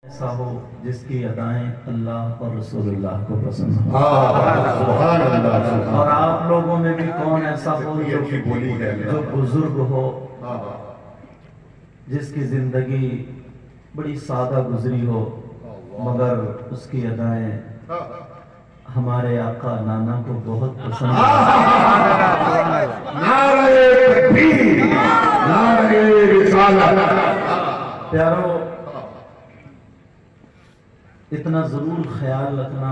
ایسا ہو جس کی ادائیں اللہ اور رسول اللہ کو پسند ہو، اور آپ لوگوں میں بھی کون ایسا ہو جو بزرگ ہو، جس کی زندگی بڑی سادہ گزری ہو مگر اس کی ادائیں ہمارے آقا نانا کو بہت پسند ہے۔ پیارو، اتنا ضرور خیال رکھنا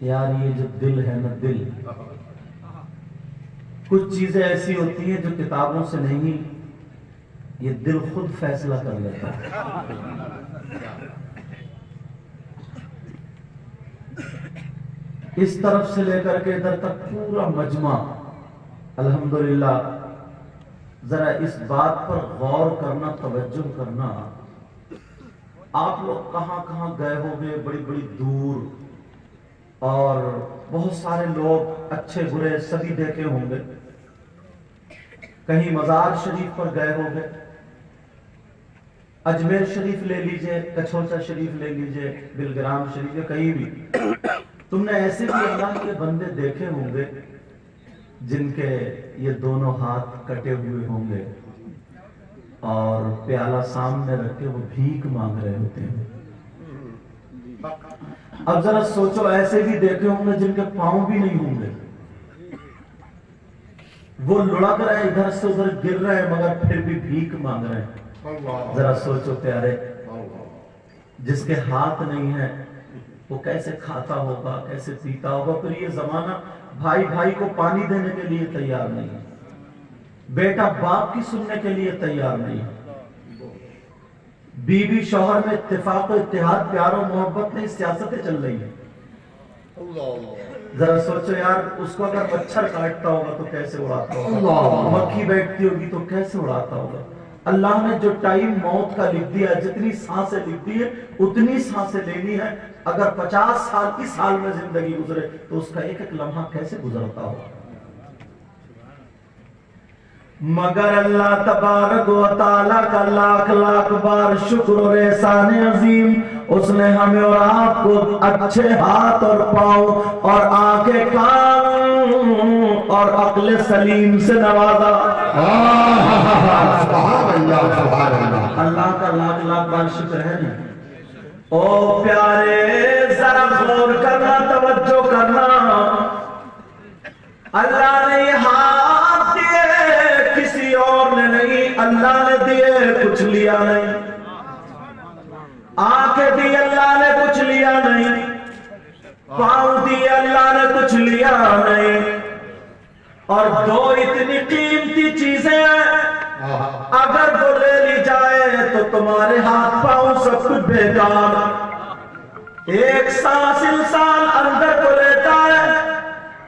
یار، یہ جو دل ہے نا، دل کچھ چیزیں ایسی ہوتی ہیں جو کتابوں سے نہیں، یہ دل خود فیصلہ کر لیتا ہے۔ اس طرف سے لے کر کے ادھر تک پورا مجمع الحمدللہ، ذرا اس بات پر غور کرنا، توجہ کرنا، آپ لوگ کہاں کہاں گئے ہو گے، بڑی بڑی دور، اور بہت سارے لوگ اچھے برے سبھی دیکھے ہوں گے، کہیں مزار شریف پر گئے ہو گے، اجمیر شریف لے لیجئے، کچھوچا شریف لے لیجئے، بلگرام شریف، یا کہیں بھی تم نے ایسے بھی اللہ کے بندے دیکھے ہوں گے جن کے یہ دونوں ہاتھ کٹے ہوئے ہوں گے اور پیالہ سامنے رکھ کے وہ بھیک مانگ رہے ہوتے ہیں۔ اب ذرا سوچو، ایسے بھی دیکھے ہوں گے جن کے پاؤں بھی نہیں ہوں گے، وہ لڑک رہے ہیں، ادھر سے ادھر گر رہے ہیں، مگر پھر بھی بھیک مانگ رہے ہیں۔ ذرا سوچو پیارے، جس کے ہاتھ نہیں ہے وہ کیسے کھاتا ہوگا، کیسے پیتا ہوگا۔ پھر یہ زمانہ بھائی بھائی کو پانی دینے کے لیے تیار نہیں ہے، بیٹا باپ کی سننے کے لیے تیار نہیں ہے، بیوی شوہر میں اتفاق و اتحاد، پیار و محبت نہیں، سیاستیں چل رہی ہیں۔ ذرا سوچو یار، اس کو اگر مچھر کاٹتا ہوگا تو کیسے اڑاتا ہوگا، مکھی بیٹھتی ہوگی تو کیسے اڑاتا ہوگا۔ اللہ نے جو ٹائم موت کا لکھ دیا، جتنی سانسیں لکھ دی ہے اتنی سانسیں لینی ہے۔ اگر 50 سال کی سال میں زندگی گزرے تو اس کا ایک ایک لمحہ کیسے گزرتا ہوگا۔ مگر اللہ تبارک و تعالیٰ کا لاکھ لاکھ بار شکر اور احسان عظیم، اس نے ہمیں اور آپ کو اچھے ہاتھ اور پاؤں اور آنکھیں، کان اور عقل سلیم سے نوازا۔ اللہ کا لاکھ لاکھ بار شکر ہے نا۔ او پیارے، ذرا غور کرنا، توجہ کرنا، اللہ نے یہ ہاتھ دیے کسی اور نے نہیں، اللہ نے دیے، کچھ لیا نہیں۔ آنکھیں دی اللہ نے، کچھ لیا نہیں۔ پاؤں دی اللہ نے، کچھ لیا نہیں۔ اور دو اتنی قیمتی چیزیں ہیں، اگر وہ لے لی جائے تو تمہارے ہاتھ پاؤں سب کچھ بیکار۔ ایک سانس انسان اندر کو لیتا ہے،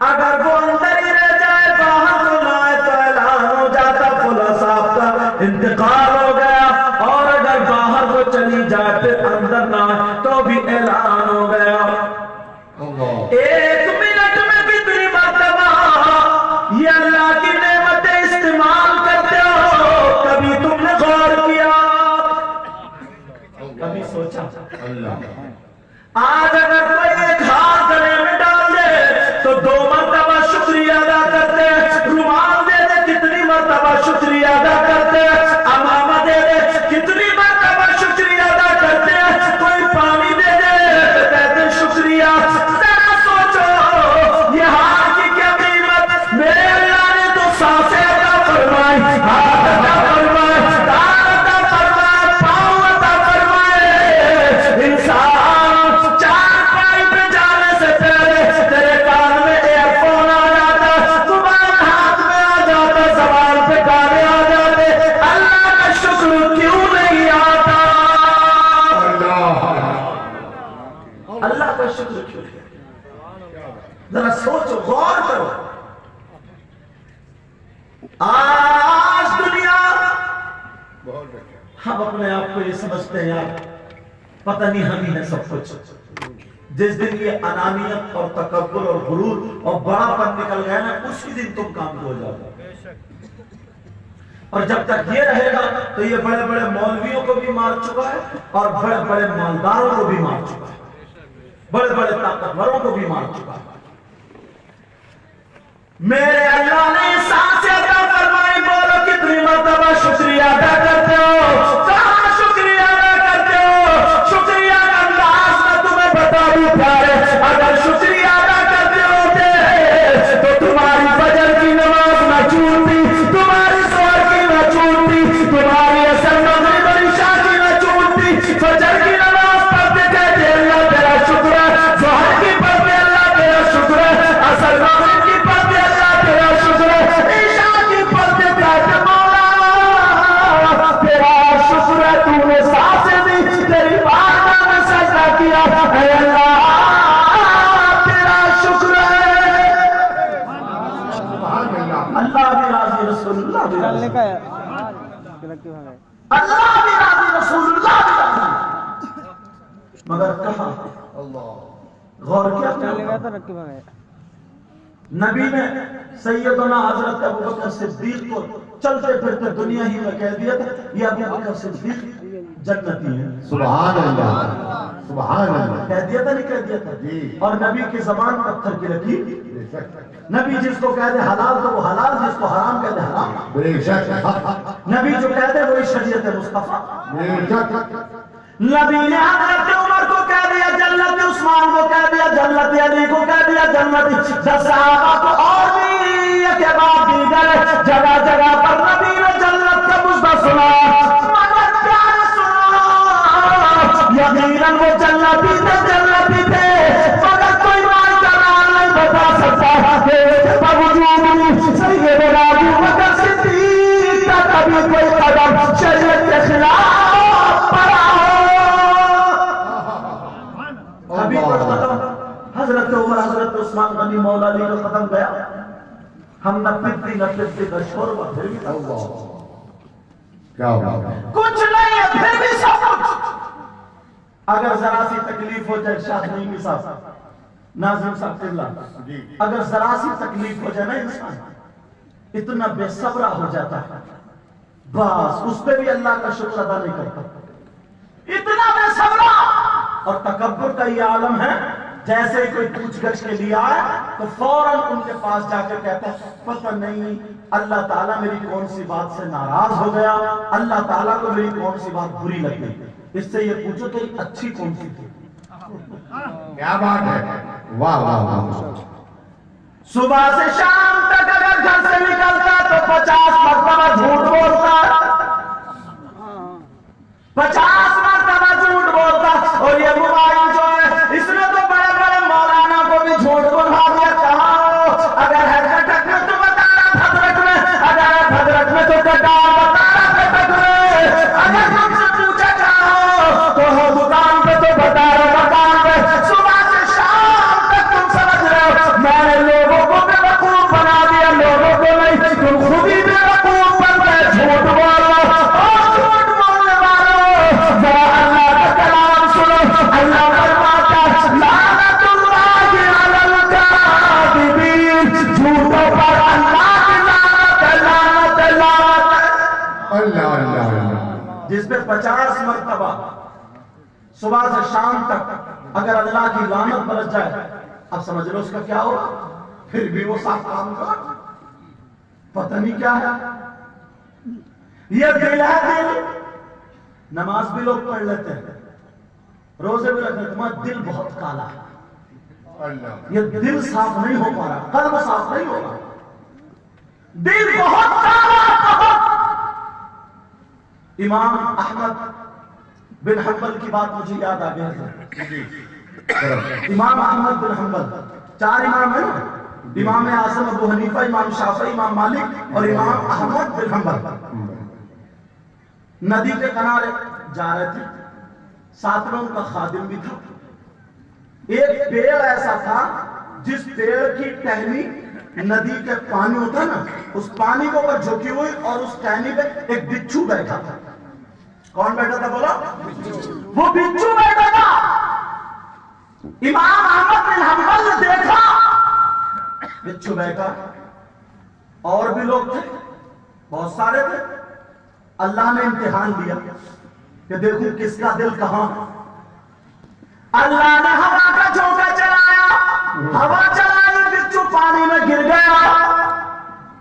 اگر وہ اندر ہی رہ جائے، باہر کو لائے تو اعلان ہو جاتا فلاں صاحب کا انتقال ہو گیا، اور اگر باہر کو چلی جائے پھر اندر نہ آئے تو بھی اعلان ہو گیا۔ ایک منٹ میں کتنی مرتبہ یہ اللہ کی نعمتیں استعمال کرتے ہو، کبھی تم نے غور کیا، کبھی سوچا؟ آج اگر کوئی ایک ہاتھ گلے میں ڈال دے تو 2 مرتبہ شکریہ ادا کرتے ہیں، رومال دے دے کتنی مرتبہ شکریہ ادا کرتے ہیں، امامہ دے دے کتنی مرتبہ شکریہ ادا کرتے ہیں، کوئی پانی دے دے کہتے ہیں شکریہ۔ ذرا سوچو یہ ہاتھ کی کیا قیمت، میرے اللہ نے تو سانسیں عطا فرمائی، ہاتھ عطا فرمائے، دار عطا فرمائے، پاؤں عطا فرمائے۔ انسان ذرا سوچو، غور کرو۔ آج دنیا، ہم اپنے آپ کو یہ سمجھتے ہیں یار پتہ نہیں ہم ہی ہے سب کچھ۔ جس دن یہ انانیت اور تکبر اور غرور اور بڑا پن نکل گیا نا، اسی دن تم کام ہو جاؤ۔ اور جب تک یہ رہے گا تو یہ بڑے بڑے مولویوں کو بھی مار چکا ہے اور بڑے بڑے مالداروں کو بھی مار چکا ہے، بڑے بڑے طاقتوروں کو بھی مار چکا ہے۔ میرے اللہ نے سانس عطا فرمائی، بولو کتنی مرتبہ شکریہ ادا کرتے ہو، کہاں شکریہ ادا کرتے ہو؟ شکریہ کا انداز میں تمہیں بتا دوں پیارے، اگر شکریہ ادا کرتے ہوتے تو تمہاری فجر کی نماز نہ چھوٹتی، تمہاری ظہر کی نہ چھوٹتی، تمہاری عصر مغرب اور عشاء کی نہ چھوٹتی۔ فجر کی نماز پڑھتے کہتے اللہ تیرا شکر ہے، ظہر کی پڑھتے اللہ تیرا شکر ہے، عصر مغرب کی پڑھتے اللہ تیرا شکر ہے، عشاء کی پڑھتے کہتے مولا تیرا شکر ہے، تو نے سانسیں دی، تیری بارگاہ میں سجدہ کیا، اے اللہ تیرا شکر ہے۔ اللہ بھی راضی، رسول اللہ بھی راضی، اللہ بھی راضی، رسول اللہ بھی راضی، مگر کہاں غور کیا؟ نبی نے سیدنا حضرت ابوبکر صدیق کو چلتے پھرتے دنیا ہی میں کہہ دیا تھا یہ ابوبکر صدیق جنتی ہے۔ سبحان اللہ، سبحان اللہ، کہہ دیا تھا نہیں کہہ دیا تھا؟ اور نبی کی زبان پتھر کی لکیر، نبی جس کو کہہ دے حلال تو وہ حلال، جس کو حرام کہہ دے حرام، بے شک نبی جو کہہ دے وہی شریعت مصطفیٰ۔ بے شک، نبی نے حضرت عمر کو کہہ دیا جنت، عثمان کو کہہ دیا جنت، علی کو کہہ دیا جنت، 10 صحابہ کو اور بھی کے بعد دیگر جگہ جگہ پر نبی نے جنت کا مژدہ سنا، مگر پیار سنا یقیناً وہ جنتی تھے مگر کوئی مال کا نام نہیں بتا سکتا کہ باوجود سیدنا ابوبکر صدیق کا کبھی کوئی قدم شریعت کے خلاف پڑا ابھی پر ختم حضرت عمر حضرت عثمان غنی مولا علی کا ختم گیا، ہم نہ پتی کا شوربہ پھر بھی کیا بات ہے، کچھ نہیں ہے پھر بھی سب کچھ۔ اگر ذرا سی تکلیف ہو جائے شاہ نہیں کے ساتھ ناظم صاحب اللہ، اگر ذرا سی تکلیف ہو جائے نا انسان اتنا بے صبرہ ہو جاتا ہے، بس اس پہ بھی اللہ کا شکر ادا نہیں کرتا، اتنا بے صبرہ۔ اور تکبر کا یہ عالم ہے، جیسے ہی کوئی پوچھ گچھ کے لیے آئے تو فوراً ان کے پاس جا کے کہتا ہے پتہ نہیں اللہ تعالیٰ میری کون سی بات سے ناراض ہو گیا، اللہ تعالیٰ کو میری کون سی بات بری لگ گئی، اس سے یہ پوچھو کہ اچھی کون سی تھی۔ کیا بات ہے، واہ واہ واہ، صبح سے شام تک اگر گھر سے نکلتا تو 50 مرتبہ جھوٹ بولتا، 50 مرتبہ جھوٹ بولتا، اور یہ موبائل جو ہے اس نے تو بڑے بڑے مولانا کو بھی جھوٹ بولوا دیا، کہاں اگر ہے کٹک میں تو بتا رہا بھدرک میں، اگر ہے بھدرک میں تو کٹار بتا رہا کٹک میں، اگر ہم سے پوچھا کہاں تو ہو دکان پہ تو بتا رہا مکان پہ۔ صبح سے شام تک تم سمجھ رہے ہو میں نے لوگوں کو بے وقوف بنا دیا، لوگوں کو نہیں، تم خود ہی بے وقوف بن گئے، جھوٹ بول رہے ہو، اور جھوٹ بولنے والوں ذرا اللہ کا کلام سنو، اللہ فرماتا ہے لعنت اللہ علی الکاذبین، جھوٹوں پر اللہ کی لعنت، لعنت، لعنت۔ اللہ اللہ اللہ، جس پہ 50 مرتبہ صبح سے شام تک اگر اللہ کی لعنت برس جائے، اب سمجھ لو اس کا کیا ہوگا، پھر بھی وہ صاف کام کر، پتہ نہیں کیا ہے یہ دل ہے، دل نماز بھی لوگ پڑھ لیتے ہیں، روزے بھی رکھتے ہیں، تمہارا دل بہت کالا ہے، اللہ، یہ دل صاف نہیں ہو پا رہا، قلب صاف نہیں ہو رہا، دل بہت کالا بہت۔ امام احمد بن حنبل کی بات مجھے یاد آ گیا ہے، امام احمد بن حنبل 4 امام ہیں نا، امام اعظم ابو حنیفہ، امام شافعی، امام مالک اور امام احمد بن حنبل ندی کے کنارے جا رہے تھے، ساتھ میں ان کا خادم بھی تھا، ایک پیڑ ایسا تھا جس پیڑ کی ٹہنی ندی کے پانی ہوتا نا اس پانی کو اوپر جھکی ہوئی اور اس ٹہنی پہ ایک بچھو بیٹھا تھا، کون بیٹھا تھا بولا؟ وہ بچھو بیٹھا تھا۔ امام احمد بن حنبل نے دیکھا بچھو بیٹھا، اور بھی لوگ تھے، بہت سارے تھے، اللہ نے امتحان دیا کہ دیکھوں کس کا دل کہاں. اللہ نے ہوا کا جھونکا چلایا, ہوا چلائی, بچھو پانی میں گر گیا.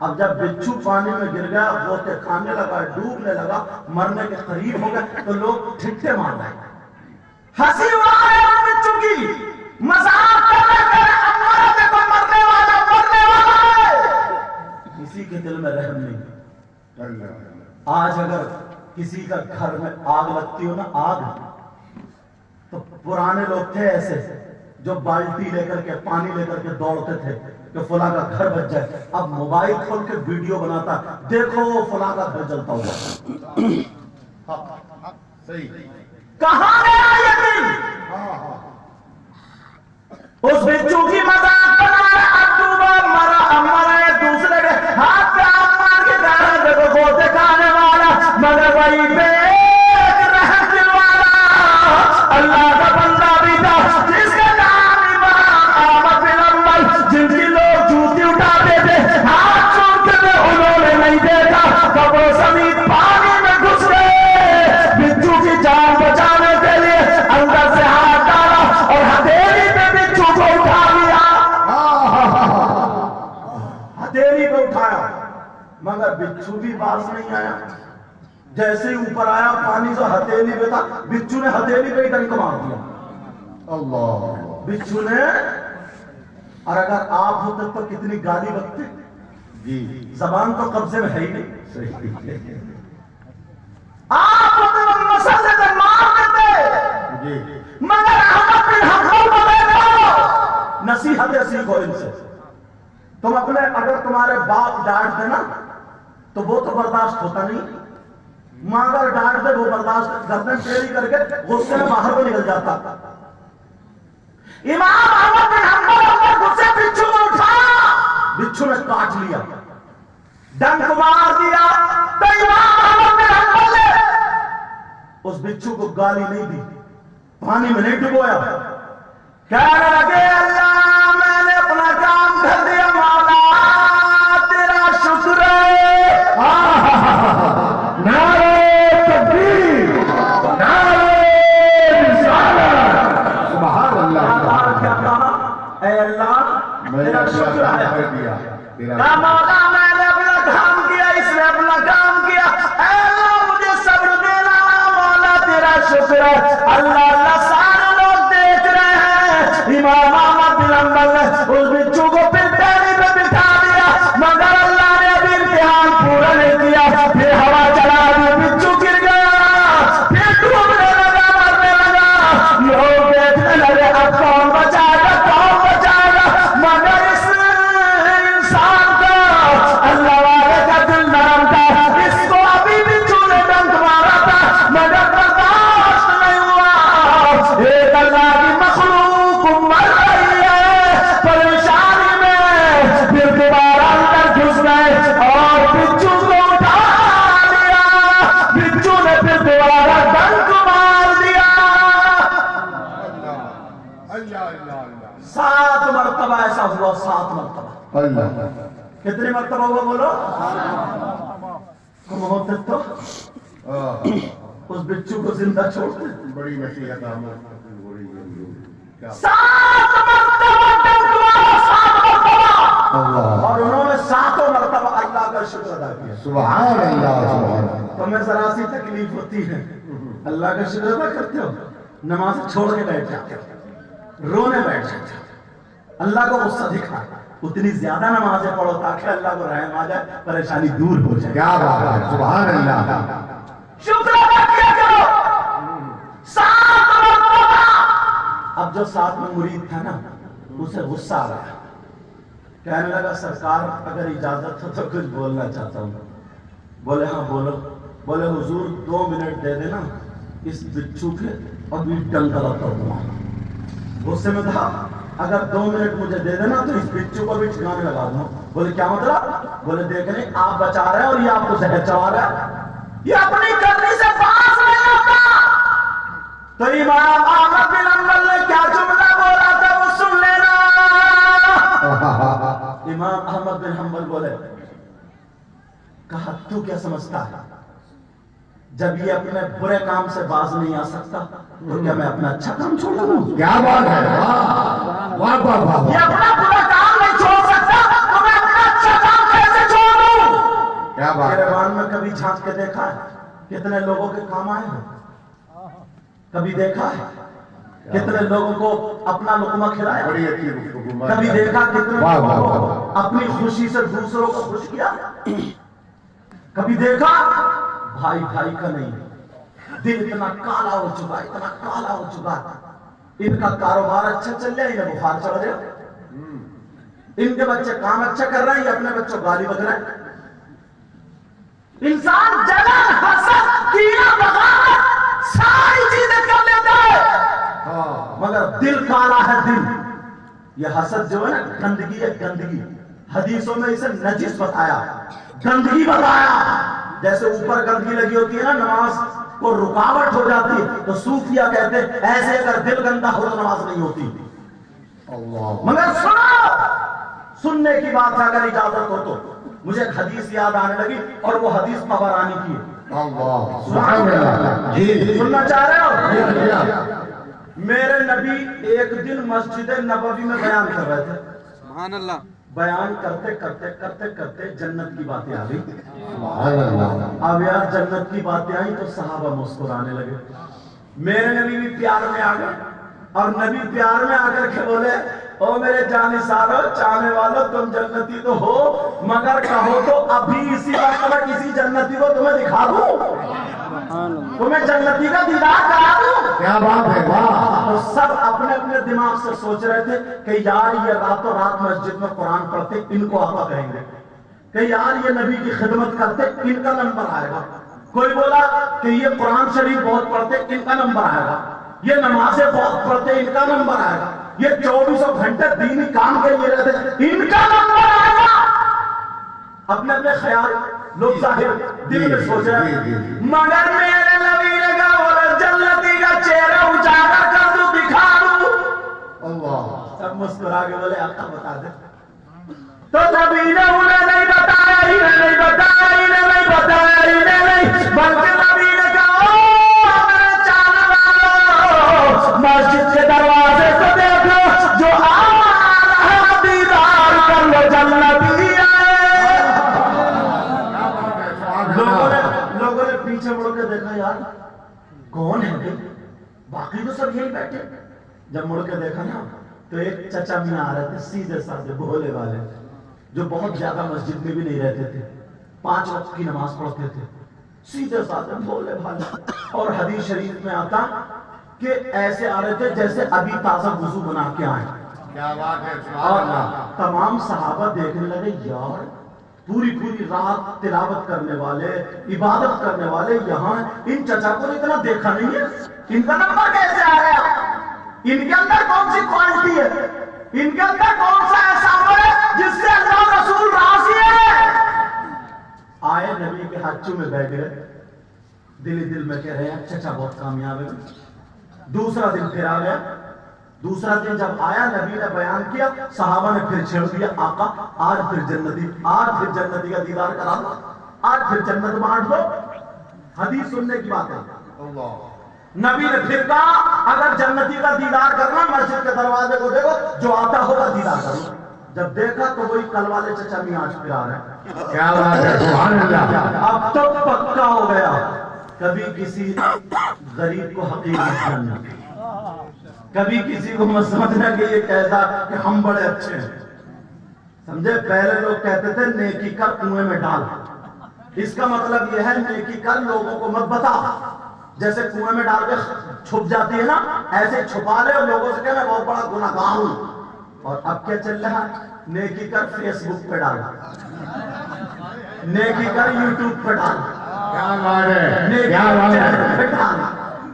اب جب بچھو پانی میں گر گیا, غوطے کھانے لگا, ڈوبنے لگا, مرنے کے قریب ہو گئے, تو لوگ ٹھٹے مار رہے, ہنسی اڑا رہے ہیں بچھو کی, مذاق کر رہے ہیں, ہمارا دیکھو مرنے والا ہے. کسی کے دل میں رحم نہیں. آج اگر کسی کا گھر میں آگ لگتی ہو نا, آگ, تو پرانے لوگ تھے ایسے جو بالٹی لے کر کے, پانی لے کر کے دوڑتے تھے کہ فلاں کا گھر بچ جائے. اب موبائل کھول کے ویڈیو بناتا, دیکھو فلاں کا گھر جلتا ہوا. کہاں گیا یہ دل؟ اس بچو کی مذاق بنا رہا, اب ڈوبا مرا, مرا دوسرے کے ہاتھ پہ ہاتھ مار کے جا رہا, دیکھو گوتے کھانے والا, مگر وہی پہ ایک رحم دل والا اللہ کا بندہ بھی تھا, جس کا نام امام احمد بن حنبل, جن کی لوگ جوتی اٹھاتے تھے, ہاتھ چھوڑتے تھے, انہوں نے نہیں دیکھا کب وہ زمین پانی میں گھس گئے. بچو کی جان بچانے کے لیے اندر سے ہاتھ ڈالا اور ہتھیلی پہ بچو کو اٹھا لیا, ہتھیلی پہ اٹھایا, مگر بچو بھی باز نہیں آیا. جیسے ہی اوپر آیا پانی جو ہتھیلی پہ تھا, بچو نے ہتھیلی پہ ہی ڈنک مار دیا. اللہ, بچو نے. اور اگر آپ ہوتے تو کتنی گالی بکتے جی, زبان تو قبضے میں ہے ہی نہیں. آپ ہوتے تو مسئلے سے مار دیتے جی, مگر احمد بن حنبل کو دیکھو, نصیحتیں سیکھو ان سے. تم اپنے, اگر تمہارے باپ ڈانٹ دے نا تو وہ تو برداشت ہوتا نہیں, ماں اگر ڈانٹ دے وہ برداشت گردن ٹیڑھی کر کے غصے میں باہر کو نکل جاتا. امام احمد بن حنبل اندر غصے بچھو کو اٹھایا, بچھو نے کاٹ لیا, ڈنک مار دیا. تو امام احمد بن حنبل نے اس بچھو کو گالی نہیں دی, پانی میں نہیں ڈبویا, کہنے لگے اللہ میں نے اپنا کام کر دیا, مولا تیرا شکر ہے. نعرہ تکبیر, نعرہ رسالت. سبحان اللہ. کیا کہا, اے اللہ تیرا شکر ہے, کہا مولا میں نے اپنا کام کیا, اس نے اپنا کام کیا, اے اللہ مجھے صبر دینا, مولا تیرا شکر ہے. اللہ اللہ سارے لوگ دیکھ رہے ہیں. امام احمد بن حنبل نے اس بچو کو پھر ٹہنی پہ بٹھا دیا, مگر اللہ نے ابھی امتحان پورا نہیں کیا. پھر ہوا چلا دی, بچو گر گیا, پھر ڈوبنے لگا, مرنے لگا. لوگ دیکھنے لگے اب کون بچائے گا, کون بچائے گا, مگر اس انسان کا, اللہ والے کا دل نرم تھا. اس کو ابھی بچو نے ڈنک مارا تھا مگر برداشت نہیں ہوا. ایک اللہ کی مخلوق مر رہی ہے پریشانی میں, پھر دوبارہ اندر گھس گئے اور بچو کو اٹھا لیا. بچو نے پھر دوبارہ ڈنک مار دیا. 7 مرتبہ ایسا ہوا, 7 مرتبہ. اللہ, کتنی مرتبہ ہوا بولو؟ تم ہوتے تو اس بچو کو زندہ چھوڑتے. بڑی نصیحت. 7 مرتبہ ڈنک مارا, 7 مرتبہ, اور انہوں نے 7 مرتبہ اللہ کا شکر ادا کیا. سبحان اللہ. سبحان اللہ. تمہیں ذرا سی تکلیف ہوتی ہے, اللہ کا شکر ادا کرتے ہو, نماز چھوڑ کے بیٹھ جاتے ہو, رونے بیٹھ جاتے ہو, اللہ کو غصہ دکھا. اتنی زیادہ نمازیں پڑھو تاکہ اللہ کو رحم آ جائے, پریشانی دور ہو جائے. کیا بات ہے, سبحان اللہ. شکر ادا کیا کرو. 7 مرتبہ. اب جو ساتھ میں مرید تھا نا, اسے غصہ آ گیا, کہنے لگا سرکار اگر اجازت ہو تو کچھ بولنا چاہتا ہوں. بولے ہاں بولو. بولے حضور 2 منٹ دے دینا, اس بچھو کے ابھی ڈنک لگتا ہوں. غصے میں تھا, اگر 2 منٹ مجھے دے دینا تو اس بچو کو بھی ٹھکانے لگا دوں. بولے کیا مطلب؟ بولے دیکھ رہے آپ بچا رہے ہیں اور یہ آپ کو زہر چڑھا رہا ہے, یہ اپنی کرنی سے باز نہیں ہوتا. تو امام احمد بن حنبل نے کیا جملہ بولا تھا وہ سن لینا. امام احمد بن حنبل بولے, کہا تو کیا سمجھتا ہے جب یہ اپنے برے کام سے باز نہیں آ سکتا تو کیا میں اپنا اچھا کام چھوڑ دوں؟ کیا بات ہے، واہ واہ واہ واہ، یہ اپنا برا کام نہیں چھوڑ سکتا تو میں اپنا اچھا کام کیسے چھوڑ دوں؟ کیا بات ہے، گریبان میں کبھی جھانک کے دیکھا ہے کتنے لوگوں کے کام آئے ہیں؟ کبھی دیکھا ہے کتنے لوگوں کو اپنا لقمہ کھلایا؟ بڑی اچھی گفتگو، کبھی دیکھا کتنے واہ لوگوں واہ کو واہ، اپنی خوشی سے دوسروں کو خوش کیا؟ کبھی دیکھا؟ بھائی بھائی کا نہیں، دل اتنا کالا ہو چکا، اتنا کالا ہو چکا، ان کا کاروبار اچھا چل رہا ہے، انہیں بخار چڑھ رہا ہے، ان کے بچے کام اچھا کر رہے ہیں، یہ اپنے بچوں کو گالی بک رہے ہیں۔ انسان جلن، حسد، کینہ، بغاوت ساری چیزیں کر لیتا ہے، مگر دل کالا ہے دل۔ یہ حسد جو ہے نا گندگی ہے، گندگی، حدیثوں میں اسے نجس بتایا، گندگی بتایا۔ جیسے اوپر گندگی لگی ہوتی ہے نا نماز کو رکاوٹ ہو جاتی ہے، تو صوفیہ کہتے ہیں ایسے اگر دل گندا ہو تو نماز نہیں ہوتی۔ مگر سننے کی بات ہے، اگر اجازت ہو تو مجھے ایک حدیث یاد آنے لگی اور وہ حدیث طبرانی کی ہے، سبحان اللہ، جی سننا چاہ رہے ہو؟ جی، میرے نبی ایک دن مسجد نبوی میں بیان کر رہے تھے، سبحان اللہ، بیان کرتے کرتے کرتے کرتے جنت کی باتیں آ گئی۔ سبحان اللہ، اب یار جنت کی باتیں آئی تو صحابہ مسکرانے لگے۔ میرے نبی بھی پیار میں آ گئے اور نبی پیار میں آ کر کے بولے او میرے جانثارو، چاہنے والوں، تم جنتی تو ہو مگر کہو تو ابھی اسی وقت میں کسی جنتی کو تمہیں دکھا دوں، تمہیں جنتی کا دیدار کرا دوں۔ کیا بات ہے، واہ، تو سب اپنے اپنے دماغ سے سوچ رہے تھے کہ یار یہ راتوں رات مسجد میں قرآن پڑھتے ان کو آقا کہیں گے، کہ یار یہ نبی کی خدمت کرتے ان کا نمبر آئے گا۔ کوئی بولا کہ یہ قرآن شریف بہت پڑھتے ان کا نمبر آئے گا، یہ نمازیں بہت پڑھتے ان کا نمبر آئے گا، یہ 24 گھنٹے دینی کام کے لیے رہتے ان کا نمبر آئے گا۔ اپنے اپنے خیال لوگ ظاہر دل میں سوچ رہے ہیں، مگر میرے نبی نے کہا بولے جنتی کا چہرہ اجاگر کر دوں، دکھا دوں۔ اللہ، سب مسکرا کے بولے آقا بتا دے۔ تو نبی نے انہیں نہیں بتایا، انہیں نہیں بتایا، انہیں نہیں بتایا، انہیں نہیں، بلکہ نبی نے کہا او میرے چاہنے والوں، مسجد کے دروازے کو دیکھو، جو آ رہا ہے دیدار کر لو، جنتی آئے۔ لوگوں نے پیچھے مڑ کے دیکھا یار کون ہے بھائی، باقی تو سب یہی بیٹھے۔ جب مڑ کے دیکھا نا تو ایک چچا میاں آ رہے تھے، سیدھے سادھے بھولے والے، جو بہت زیادہ مسجد میں بھی نہیں رہتے تھے، 5 وقت کی نماز پڑھتے تھے، سیدھے سادھے بھولے بھالے۔ اور حدیث شریف میں آتا کہ ایسے آ رہے تھے جیسے ابھی تازہ وضو بنا کے آئے۔ کیا بات ہے، سبحان اور اللہ، تمام صحابہ دیکھنے لگے یار پوری رات تلاوت کرنے والے، عبادت کرنے والے یہاں، ان چچا کو اتنا دیکھا نہیں ہے، ان کا نمبر کیسے آ گیا؟ ان کے اندر کون سی کوالٹی ہے، ان کے اندر کون سا ایسا عمل ہے جس سے اللہ رسول راضی ہے؟ آئے نبی کے ہاتھوں میں بیٹھ گئے، دل میں کہہ رہے ہیں چچا بہت کامیاب ہے۔ دوسرا دن پھر آ گیا، دوسرا دن جب آیا نبی نے بیان کیا، صحابہ نے پھر چھیڑ دیا آقا آج پھر جنتی کا دیدار کرا دو، آج پھر جنت بانٹ دو۔ حدیث سننے کی بات ہے، اللہ، نبی نے پھر کہا اگر جنتی کا دیدار کرنا مسجد کے دروازے کو دیکھو، جو آتا ہوگا دیدار کرو۔ جب دیکھا تو وہی کل والے چچا میاں آج پھر آ رہے ہیں۔ کیا بات ہے، سبحان اللہ، اب تو پکا ہو گیا، کبھی کسی غریب کو حقیر مت سمجھنا، کبھی کسی کو مت سمجھنا کہ یہ کہتا کہ ہم بڑے اچھے ہیں۔ سمجھے، پہلے لوگ کہتے تھے نیکی کر کنویں میں ڈال، اس کا مطلب یہ ہے نیکی کر لوگوں کو مت بتا، جیسے کنویں میں ڈال کے چھپ جاتی ہے نا، ایسے چھپا لے اور لوگوں سے کہ میں بہت بڑا گناہگار ہوں۔ اور اب کیا چل رہا ہے، نیکی کر فیس بک پہ ڈال، نیکی کر یوٹیوب پہ ڈال، کیا بات ہے، نیکی کیا کر بات چینل ہے، پہ ڈال۔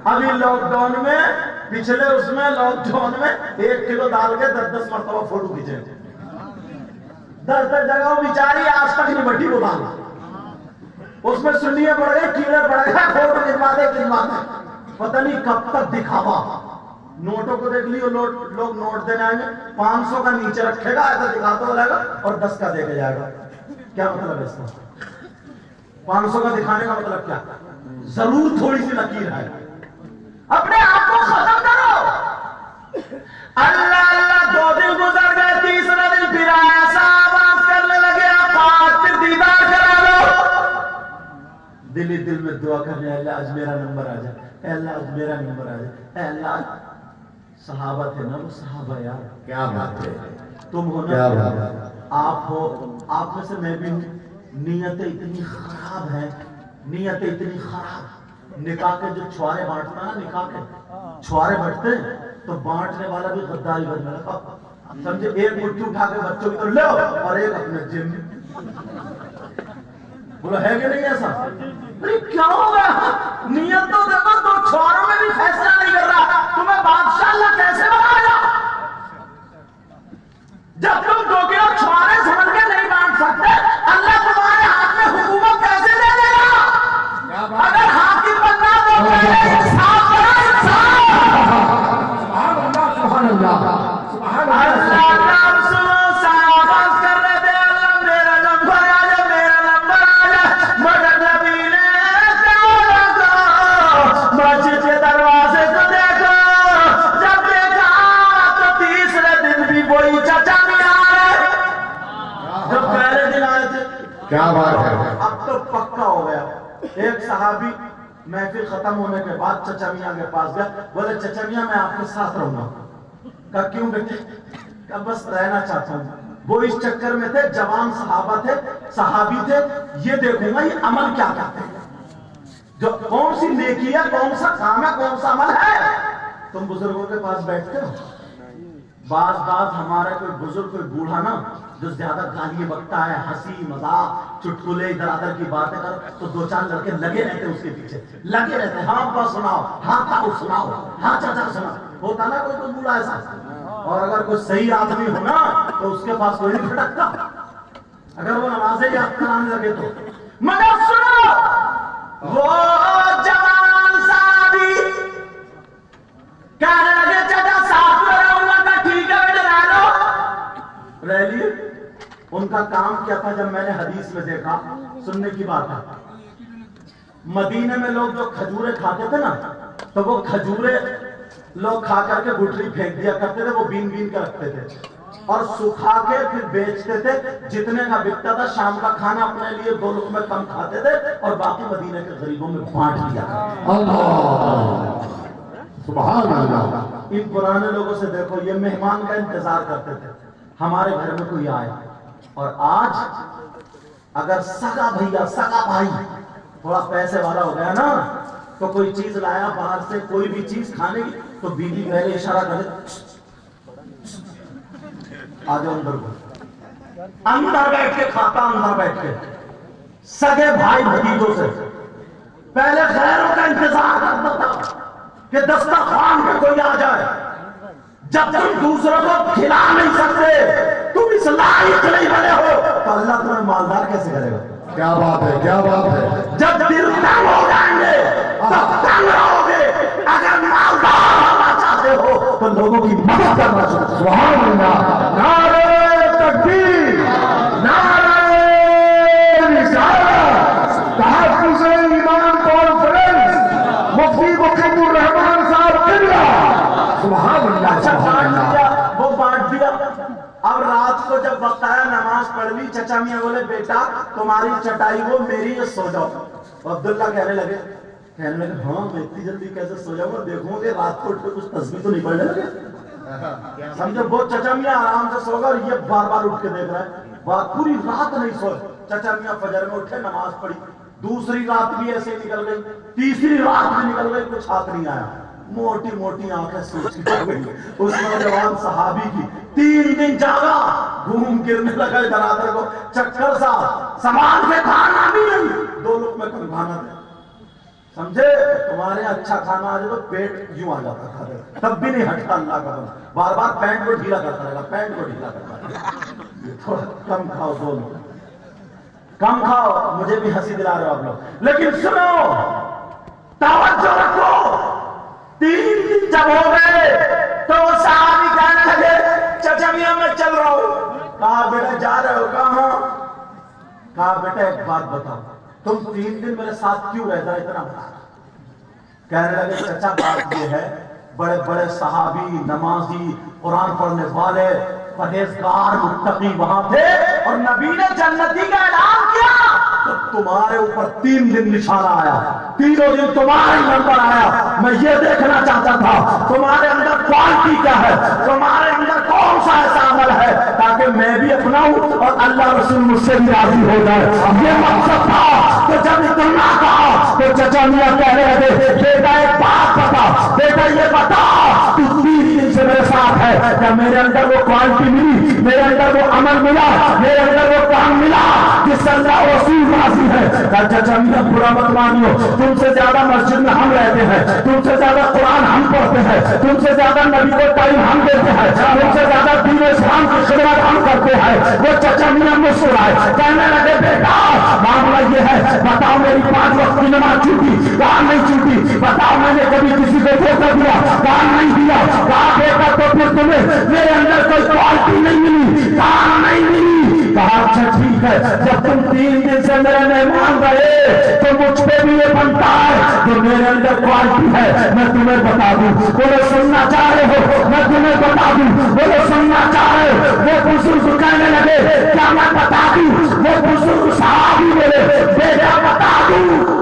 ابھی لاک ڈاؤن میں، پچھلے اس میں لاک ڈاؤن میں 1 کلو ڈال کے 10 مرتبہ فوٹو کھینچے، 10 جگہ بیچاری آج تک نہیں بٹھی وہ ڈال، اس میں سنیے پڑ گئے، کیڑے پڑ گئے، فوٹو کھنچواتے پتہ نہیں کب تک دکھاوا۔ نوٹوں کو دیکھ لیو، لوگ نوٹ دینے آئیں گے، 500 کا نیچے رکھے گا ایسا دکھاتا ہو جائے گا اور 10 کا دے کے جائے گا۔ کیا مطلب ہے اس کا؟ 500 کا دکھانے کا مطلب کیا؟ ضرور تھوڑی سی لکیر ہے. اپنے آپ کو ختم کرو. اللہ اللہ 2 دن گزر گئے, تیسرا دن پھر آیا, صاحب کرنے لگے آقا پھر دیدار کرا دو. دل ہی دل میں دعا کرنے, اللہ آج میرا نمبر آ جائے, اے اللہ آج میرا نمبر آ جائے, اے اللہ. صحابہ تھے نا وہ صحابہ یار, کیا بات ہے, تم ہو کیا نا, بات ہے. آپ ہو, آپ میں سے میں بھی ہوں. نیتیں اتنی خراب ہیں, نیتیں اتنی خراب. نکاح کے جو چھوارے بانٹنا نا, نکاح کے چھوارے بانٹتے تو بانٹنے والا بھی غداری کرنے لگا. سمجھے, ایک مٹھی اٹھا کے بچوں کی طرف لو اور ایک اپنے جیب میں. بولو ہے کہ نہیں ایسا؟ ارے کیا ہو گیا؟ نیت تو دیکھو, 2 چھواروں میں بھی فیصلہ نہیں کر رہا, تمہیں بادشاہ اللہ کیسے بنایا؟ جب تم 2 کلو چھوارے سمجھ کے نہیں بانٹ سکتے, اللہ تمہارے ہاتھ میں حکومت کیسے دے دے گا؟ اگر حاکم بننا تو انصاف کرو, انصاف. سبحان اللہ, سبحان اللہ, اللہ نام سنو, صحابہ کر رہے تھے, اللہ میرا نمبر آ جائے, میرا نمبر آ جائے. مگر نبی نے کہا لگا مسجد کے دروازے کو دیکھو. جب دیکھا تو تیسرے دن بھی وہی چچا نہیں آ رہے جو پہلے دن آئے تھے. کیا بات ہے. اب تو پکا ہو گیا. ایک صحابی محفل ختم ہونے کے بعد چچا میاں کے پاس گیا, بولے چچا میاں میں آپ کے ساتھ رہوں گا. کہا کیوں بیٹے؟ کہا بس رہنا چاہتا ہوں. وہ اس چکر میں تھے, جوان صحابہ تھے, صحابی تھے, یہ دیکھوں گا یہ عمل کیا کرتے ہیں, جو کون سی نیکی ہے, کون سا کام ہے, کون سا عمل ہے. تم بزرگوں کے پاس بیٹھتے ہو, بعض ہمارا کوئی بزرگ, کوئی بوڑھا نا جو زیادہ گالی بکتا ہے, ہنسی مذاق چٹکلے ادھر ادھر کی باتیں کر, تو 2-4 لڑکے لگے رہتے اس کے پیچھے, لگے رہتے, ہاں ابا سناؤ, ہاں تاؤ سناؤ, ہاں چچا سناؤ. ہوتا نا کوئی بوڑھا ایسا. اور اگر کوئی صحیح آدمی ہو نا تو اس کے پاس کوئی نہیں پھٹکتا, اگر وہ نمازیں یاد کرانے لگے تو. مگر سنو, وہ جوان صحابی کہنے لگے چچا ساتھ میں رہوں گا. کہ ٹھیک ہے بیٹے رہ لو. رہ لیے. ان کا کام کیا تھا, جب میں نے حدیث میں دیکھا, سننے کی بات ہے, مدینے میں لوگ جو کھجورے کھاتے تھے نا, تو وہ کھجورے لوگ کھا کر کے گٹھلی پھینک دیا کرتے تھے, وہ بین بین کے رکھتے تھے اور سکھا کے پھر بیچتے تھے. جتنے کا بکتا تھا شام کا کھانا اپنے لیے 2 لقمے کم کھاتے تھے اور باقی مدینے کے غریبوں میں بانٹ دیا. اللہ, سبحان اللہ. ان پرانے لوگوں سے دیکھو, یہ مہمان کا انتظار کرتے تھے ہمارے گھر میں کوئی آئے. اور آج اگر سگا بھیا, سگا بھائی تھوڑا پیسے والا ہو گیا نا, تو کوئی چیز لایا باہر سے, کوئی بھی چیز کھانے کی, تو بیوی پہلے اشارہ کرے, آ جاؤ اندر کو. اندر بیٹھ کے کھاتا, اندر بیٹھ کے سگے بھائی بھتیجوں سے پہلے غیروں کا انتظار کرتا تھا کہ دسترخوان پہ کوئی آ جائے. جب تم دوسروں کو کھلا نہیں سکتے, تم اس لائق نہیں بنے ہو, تو اللہ تمہیں مالدار کیسے کرے گا؟ کیا بات ہے, کیا بات ہے. جب دل تنگ ہو جائیں گے تب تنگ رہو گے. اگر مالدار ہونا چاہتے ہو تو لوگوں کی مدد کرنا چاہتے. سبحان اللہ. نعرہ تکبیر, نعرہ رسالت, تحفظ ایمان کانفرنس, مفتی مقیم الرحمان صاحب قبلہ. سبحان اللہ, سبحان اللہ. وہ بانٹ دیا. اب رات کو جب وقت آیا, نماز پڑھ لی, چچا میاں بولے بیٹا تمہاری چٹائی وہ میری ہے, سو جاؤ. عبداللہ کہنے لگے ہاں میں اتنی جلدی کیسے سو جاؤں گا, دیکھوں گے رات کو اٹھ کے کچھ تسبیح تو نہیں پڑھنے لگے. سمجھو وہ چچا میاں آرام سے سو گا اور یہ بار بار اٹھ کے دیکھ رہا ہے, پوری رات نہیں سوئے. چچا میاں فجر میں اٹھے, نماز پڑھی, دوسری رات بھی ایسے نکل گئی, تیسری رات بھی نکل گئی, کچھ ہاتھ نہیں آیا. موٹی موٹی آنکھیں سوچ گئی اس نوجوان صحابی کی. 3 دن جاگا, گھوم گرنے لگا ادھر ادھر کو, چکر سا, سامان کے کھانا بھی نہیں, 2 لقمے کم کھانا تھا. سمجھے, تمہارے اچھا کھانا آ جائے تو پیٹ یوں آ جاتا تھا, تب بھی نہیں ہٹتا اللہ کا بندہ, بار بار پینٹ کو ڈھیلا کرتا رہے گا, پینٹ کو ڈھیلا کرتا رہے. تھوڑا کم کھاؤ, 2 لقمے کم کھاؤ. مجھے بھی ہنسی دلا رہے ہو آپ لوگ, لیکن سنو, توجہ رکھو. 3 دن جب ہو گئے تو وہ صحابی کہنے لگے چچا میاں میں چل رہا ہوں. کہا بیٹا جا رہے ہو کہاں؟ کہا بیٹا ایک بات بتاؤ, تم 3 دن میرے ساتھ کیوں رہتا اتنا بتا. کہنے لگے چچا بات یہ ہے بڑے بڑے صحابی نمازی قرآن پڑھنے والے پرہیزگار متقی وہاں تھے اور نبی نے جنتی کا اعلان کیا تو تمہارے اوپر 3 دن نشانہ آیا, تینوں دن تمہارا ہی نمبر آیا. میں یہ دیکھنا چاہتا تھا تمہارے اندر کوالٹی کیا ہے, تمہارے اندر کون سا ایسا عمل ہے تاکہ میں بھی اپناؤں اور اللہ رسول مجھ سے بھی راضی ہو جائے. یہ مقصد تھا. تو جب اتنا کہا تو چچا میاں کہنے لگے بیٹا ایک بات بتا, بیٹا یہ بتا تو 3 دن سے میرے ساتھ ہے, کیا میرے اندر وہ کوالٹی ملی, میرے اندر وہ عمل ملا, میرے اندر وہ کام ملا جس سے اللہ رسول راضی ہے. چچا میاں برا مت مانیو, تم سے زیادہ مسجد میں ہم رہتے ہیں, تم سے زیادہ قرآن ہم پڑھتے ہیں, تم سے زیادہ نبی کو ٹائم ہم دیتے ہیں, تم سے زیادہ دین اسلام کی خدمت ہم کرتے ہیں. وہ چچا میاں مسکرائے, کہنے لگے بیٹا معاملہ یہ ہے, بتاؤ میری 5 وقت کی نماز چھوٹی, کہا نہیں چھوٹی. بتاؤ میں نے کبھی کسی کو دھوکہ دیا, کہا نہیں دیا. کہا بیٹا تو پھر تمہیں میرے اندر کوئی کوالٹی نہیں ملی, کہا نہیں ملی. کہا اچھا ٹھیک ہے, جب تم 3 دن سے میرے مہمان رہے تو مجھ پہ بھی یہ بنتا ہے کہ میرے اندر کوالٹی ہے میں تمہیں بتا دوں. بولے سننا چاہ رہے ہو میں تمہیں بتا دوں, بولے سننا چاہ رہے ہو. وہ بزرگ کہنے لگے کیا میں بتا دوں, وہ بزرگ صحابی بولے بیٹا بتا دوں.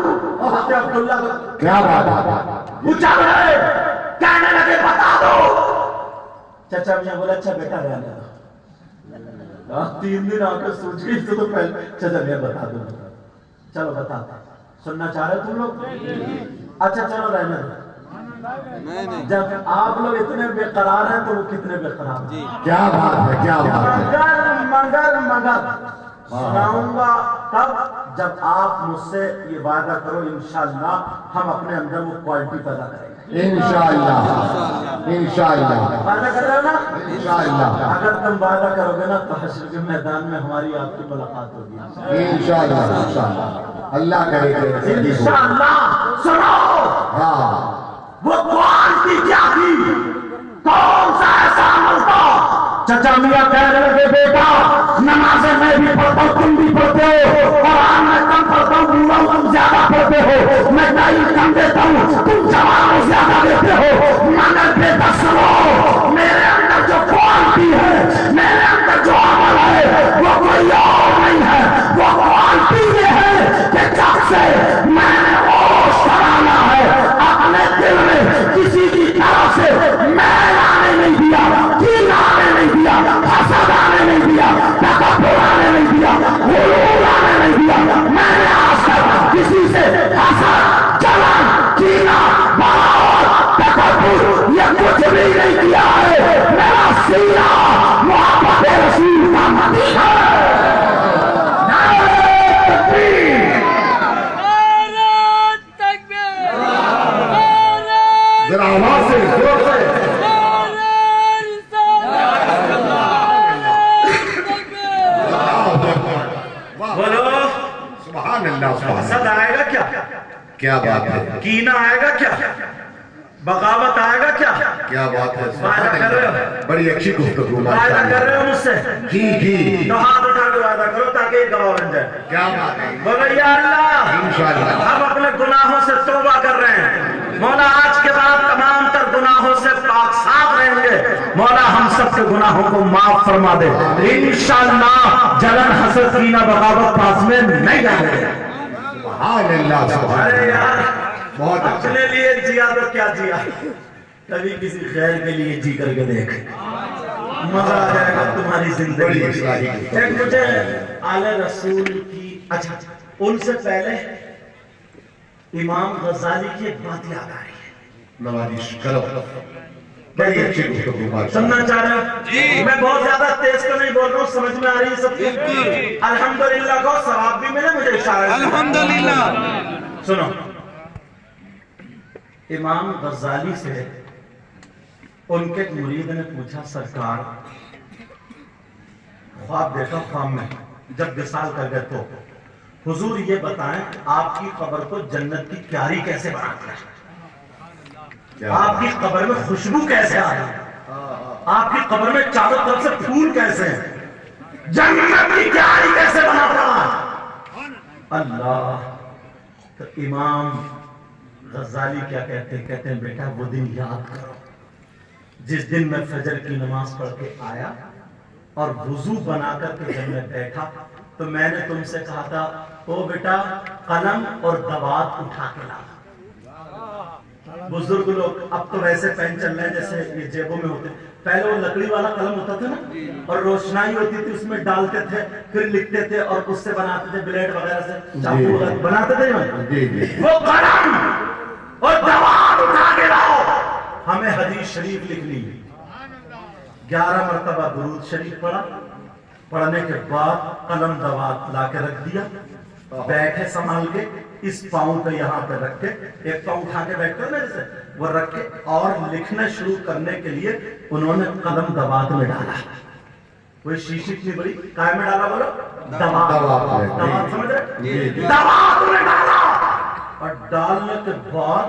کیا بات پوچھا رہے کہنے لگے بتا دو. چچا میاں بولا اچھا بیٹا رہنا, 3 دن آ کے سوچ گئی تو پہلے چچا میاں بتا دو. چلو بتا, سننا چاہ رہے تم لوگ؟ اچھا چلو رہنے دو. جب آپ لوگ اتنے بے قرار ہیں تو وہ کتنے بے قرار ہیں. کیا بات ہے, کیا بات ہے. مگر سناؤں گا تب جب آپ مجھ سے یہ وعدہ کرو انشاءاللہ ہم اپنے اندر وہ کوالٹی پیدا کریں گے. انشاءاللہ انشاءاللہ وعدہ کر رہے ہو نا؟ انشاءاللہ. اگر تم وعدہ کرو گے نا تو حشر کے میدان میں ہماری آپ کی ملاقات ہوگی انشاءاللہ انشاءاللہ. اللہ کرے کہ انشاءاللہ. سنو ہاں وہ کوالٹی کیا تھی, کون سا ایسا عمل تھا. چچا میاں کہنے لگے بیٹا نمازیں میں بھی پڑھتا ہوں تم بھی پڑھتے ہو, قرآن میں کم پڑھتا ہوں بوڑھا تم زیادہ پڑھتے ہو, میں ٹائم کم دیتا ہوں تم جوانوں زیادہ دیتے ہو. مگر بیٹا سنو میرے اندر جو کوالٹی ہے, میرے اندر جو عمل ہے وہ کوئی اور نہیں ہے. وہ کوالٹی یہ ہے کہ جب سے میں نے ہوش کرانا ہے اپنے دل میں کسی کی طرف سے میل آنے نہیں دیا, کین آنے نہیں دیا, حسد آنے نہیں دیا, تکبر آنے نہیں دیا, غرور آنے نہیں دیا. میں نے آج تک کسی سے حسد, جلن, کینہ, بغاوت, تکبر یہ کچھ بھی نہیں کیا ہے. میرا سینہ محبت رسول کا مدعی ہے. ذرا آواز سے زور سے بولو سبحان اللہ. حسد آئے گا کیا, کیا بات ہے, کینہ آئے گا کیا, بغاوت آئے گا کیا. کیا بات ہے. وعدہ کر رہے ہو, بڑی اچھی گفتگو. وعدہ کر رہے ہو مجھ سے؟ جی تو ہاتھ اٹھا کے وعدہ کرو تاکہ ایک گواہ بن جائے. کیا بات ہے. بولو یا اللہ انشاءاللہ ہم اپنے گناہوں سے توبہ کر رہے ہیں. مولا آج کے بعد تمام تر گناہوں سے پاک صاف رہیں گے. مولا ہم سب کے گناہوں کو معاف فرما دے. انشاءاللہ جلن, حسد, کینہ, بغاوت پاس میں نہیں آئے گا. سبحان اللہ. سبحان ارے یار بہت اچھا. اپنے لیے جیا تو کیا جیا, کبھی کسی خیر کے لیے جی کر کے دیکھ, مزہ آ جائے گا تمہاری زندگی. ایک مجھے آل رسول کی, اچھا ان سے پہلے امام غزالی کی ایک بات یاد آ رہی ہے. نوازش کرو. بڑی اچھی گفتگو. سننا چاہ رہے ہو؟ میں بہت زیادہ تیز تو نہیں بول رہا ہوں, سمجھ میں آ رہی ہے سب کی؟ الحمدللہ کو ثواب بھی ملے مجھے اشارہ. الحمدللہ. سنو امام غزالی سے ان کے مرید نے پوچھا سرکار خواب دیکھا, خواب میں جب وصال کر گئے تو حضور یہ بتائیں آپ کی قبر کو جنت کی کیاری کیسے بناتا ہے, آپ کی قبر میں خوشبو کیسے آئی, آپ کی قبر میں چاروں طرف سے پھول کیسے ہیں, جنت کی کیاری کیسے بناتا ہے. اللہ. تو امام غزالی کیا کہتے ہیں بیٹا وہ دن یاد کرو جس دن میں فجر کی نماز پڑھ کے آیا اور وضو بنا کر کے جب میں بیٹھا تو میں نے تم سے کہا تھا او بیٹا قلم اور دوات اٹھا کے لا. بزرگ لوگ اب تو ویسے پین چل رہے ہیں جیسے یہ جیبوں میں ہوتے, پہلے وہ لکڑی والا قلم ہوتا تھا نا اور روشنائی ہوتی تھی اس میں ڈالتے تھے پھر لکھتے تھے اور اس سے بناتے تھے بلیڈ وغیرہ سے چاقو وغیرہ بناتے تھے. وہ قلم اور دوات اٹھا کے لاؤ. ہمیں حدیث شریف لکھنی ہے. 11 مرتبہ درود شریف پڑھا, پڑھنے کے بعد قلم دوات لا کے رکھ دیا, بیٹھے سنبھال کے اس پاؤں پہ یہاں پہ رکھ کے ایک پاؤں اٹھا کے بیٹھتے ہیں میرے سے وہ رکھ کے اور لکھنا شروع کرنے کے لیے انہوں نے قلم دوات میں ڈالا. وہ شیشی اتنی بڑی کائے میں ڈالا بولو دوات سمجھ رہے دوات میں ڈالا. اور ڈالنے کے بعد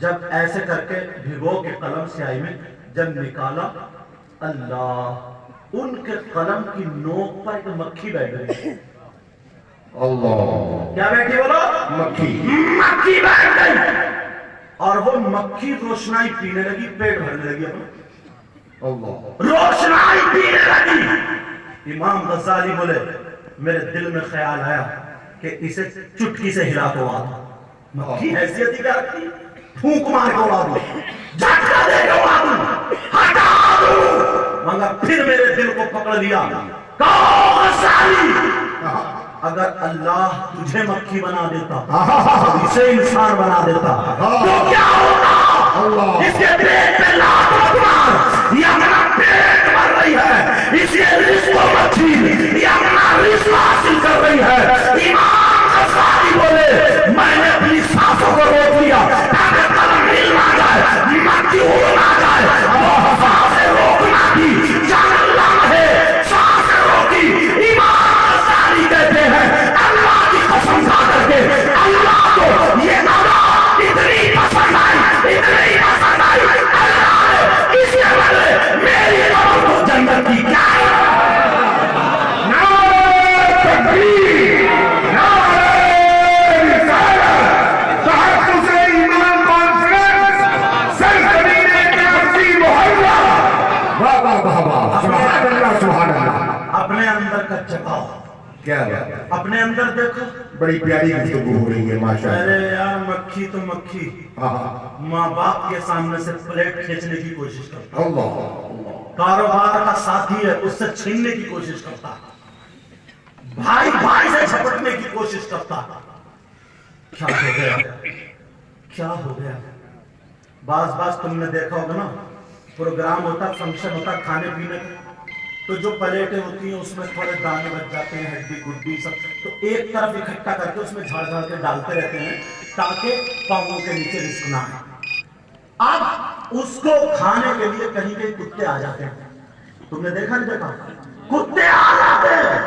جب ایسے کر کے بھگو کے قلم سیاہی میں جب نکالا, اللہ ان کے قلم کی نوک پر ایک مکھی بیٹھ گئی. اللہ کیا بیٹھی بولو؟ مکھی بیٹھ گئی اور وہ مکھی روشنائی پینے لگی, پیٹ بھرنے لگی اپنا, روشنائی پینے لگی. امام غزالی بولے میرے دل میں خیال آیا کہ اسے چٹکی سے ہلا کو آدھو. مکھی حیثیت ہی کیا رکھتی, پھونک مار کو آدھو, جھٹکا دے کو آدھو, ہٹا دو. مگر پھر میرے دل کو پکڑ لیا, کہو غزالی اگر اللہ تجھے مکھی بنا دیتا اسے انسان بنا دیتا تو کیا ہوتا؟ اس کے پیٹ پہ لاکھ مار, یہ اپنا پیٹ بھر رہی ہے, اس کے رزق و مکھی یہ اپنا رزق حاصل کر رہی ہے. امام غزالی بولے میں نے اپنی سانسوں کو روک لیا تاکہ قلم ہل نہ جائے, مکھی اڑ نہ جائے. وہ سانسیں روکنا تھی, جان اللہ ہے سانسیں روکی. امام غزالی کہتے ہیں اللہ کی قسم کھا کر کے اللہ کو یہ نظر اتنی پسند آئی, اتنی پسند آئی, اللہ نے اس کے بدلے میری نظر کو جنت کی کیا ہے. نعرہ تکبیر, نعرہ رسالت, تحفظ ایمان کانفرنس, سرزمین کراچی محلہ. واہ واہ واہ واہ, سبحان اللہ سبحان اللہ. اپنے اندر کا جگاؤ, کیا بات, اپنے اندر دیکھو. بڑی پیاری گفتگو ہو رہی ہے ماشاءاللہ. ارے یار مکھی تو مکھی ماں باپ کے سامنے سے پلیٹ کھینچنے کی کوشش کرتا, اللہ کاروبار کا ساتھی ہے اس سے چھیننے کی کوشش کرتا, بھائی بھائی سے جھپٹنے کی کوشش کرتا. کیا ہو گیا, کیا ہو گیا. بعض تم نے دیکھا ہوگا نا, پروگرام ہوتا, فنکشن ہوتا کھانے پینے کا, تو جو پلیٹیں ہوتی ہیں اس میں تھوڑے دانے بچ جاتے ہیں, ہڈی گڈی سب, تو ایک طرف اکٹھا کر کے اس میں جھاڑ جھاڑ کے ڈالتے رہتے ہیں تاکہ پاؤں کے نیچے رزق نہ آئے. اب اس کو کھانے کے لیے کہیں کہیں کتے آ جاتے ہیں, تم نے دیکھا نہیں دیکھا, کتے آ جاتے ہیں.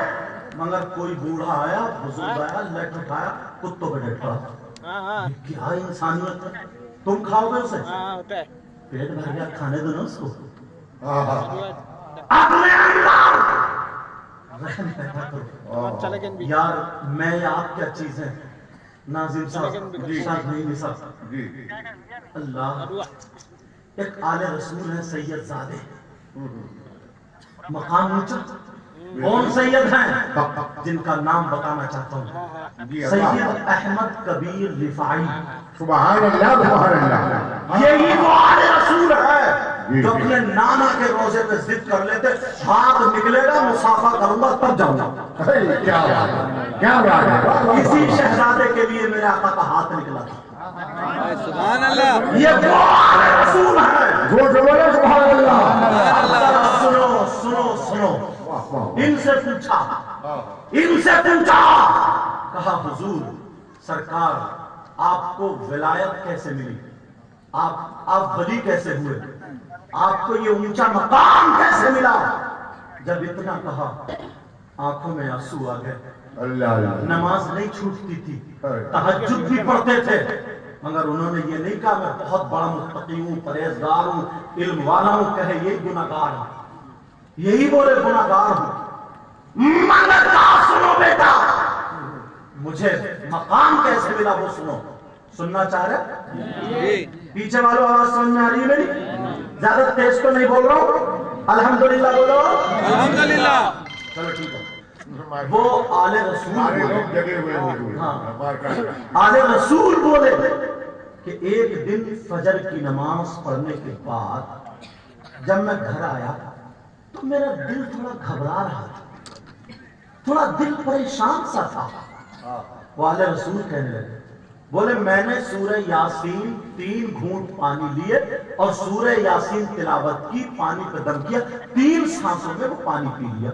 مگر کوئی بوڑھا آیا, بزرگ آیا, لٹ اٹھایا, کتوں پہ ڈٹ پڑا. کیا انسانیت ہے, تم کھاؤ گے اسے, پیٹ بھر گیا, کھانے دو نا اس کو. اپنے اندر رحم پیدا کرو. یار میں آپ کیا چیز ہے, ناظم صاحب شاید نہیں صاحب, اللہ ایک آل رسول ہے سید زادے, مقام اونچا. کون سید ہیں جن کا نام بتانا چاہتا ہوں, سید احمد کبیر رفاعی. سبحان اللہ سبحان اللہ. یہی وہ آل رسول ہے جو اپنے نانا کے روزے پہ ضد کر لیتے, ہاتھ نکلے گا مسافہ کروں گا تب جاؤں گا. کیا بات ہے. اسی شہزادے کے لیے میرے آقا کا ہاتھ نکلا تھا. سبحان اللہ. یہ وہ آل رسول ہے. سبحان اللہ. سنو سنو سنو, ان سے پوچھا, کہا حضور سرکار آپ کو ولایت کیسے ملی, آپ ولی کیسے ہوئے, آپ کو یہ اونچا مقام کیسے ملا. جب اتنا کہا آنکھوں میں آنسو آ گئے. نماز نہیں چھوٹتی تھی, تہجد بھی پڑھتے تھے, مگر انہوں نے یہ نہیں کہا میں بہت بڑا متقی ہوں, پرہیزگار ہوں, علم والا ہوں. کہے یہ گناہگار ہوں, یہی بولے گناہگار ہوں. مگر کہا سنو بیٹا, مجھے مقام کیسے ملا وہ سنو. سننا چاہ رہے؟ پیچھے والوں آواز سمجھ میں آ رہی ہے میری؟ زیادہ تیز تو نہیں بول رہا ہوں؟ الحمدللہ بولو. الحمدللہ. چلو ٹھیک ہے. وہ آل رسول بولے کہ ایک دن فجر کی نماز پڑھنے کے بعد جب میں گھر آیا تو میرا دل تھوڑا گھبرا رہا تھا, تھوڑا دل پریشان سا تھا. وہ آل رسول کہنے لگے, بولے میں نے سورہ یاسین 3 گھونٹ پانی لیے اور سورہ یاسین تلاوت کی, پانی پہ دم کیا, 3 سانسوں میں وہ پانی پی لیا.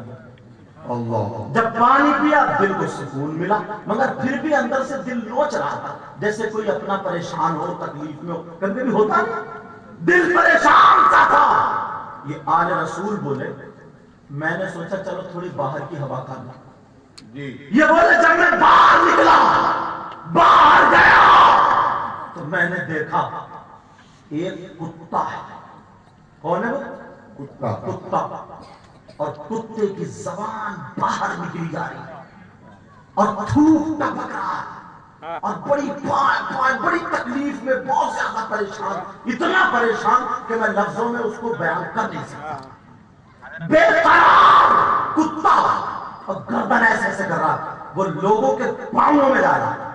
اللہ. جب پانی پیا دل کو سکون ملا, مگر پھر بھی اندر سے دل نوچ رہا تھا جیسے کوئی اپنا پریشان ہو, تکلیف میں ہو. کبھی بھی ہوتا نہیں, دل پریشان سا تھا. یہ آل رسول بولے میں نے سوچا چلو تھوڑی باہر کی ہوا کھا لوں. یہ بولے جب میں باہر نکلا, باہر گیا تو میں نے دیکھا ایک کتا ہے. کون ہے وہ؟ کتا. اور کتے کی زبان باہر نکلی جا رہی ہے اور تھوک ٹپک رہا ہے اور بڑی تکلیف میں, بہت زیادہ پریشان, اتنا پریشان کہ میں لفظوں میں اس کو بیان کر نہیں سکتا. بے قرار کتا اور گردن ایسے کر رہا, وہ لوگوں کے پاؤں میں جا رہا,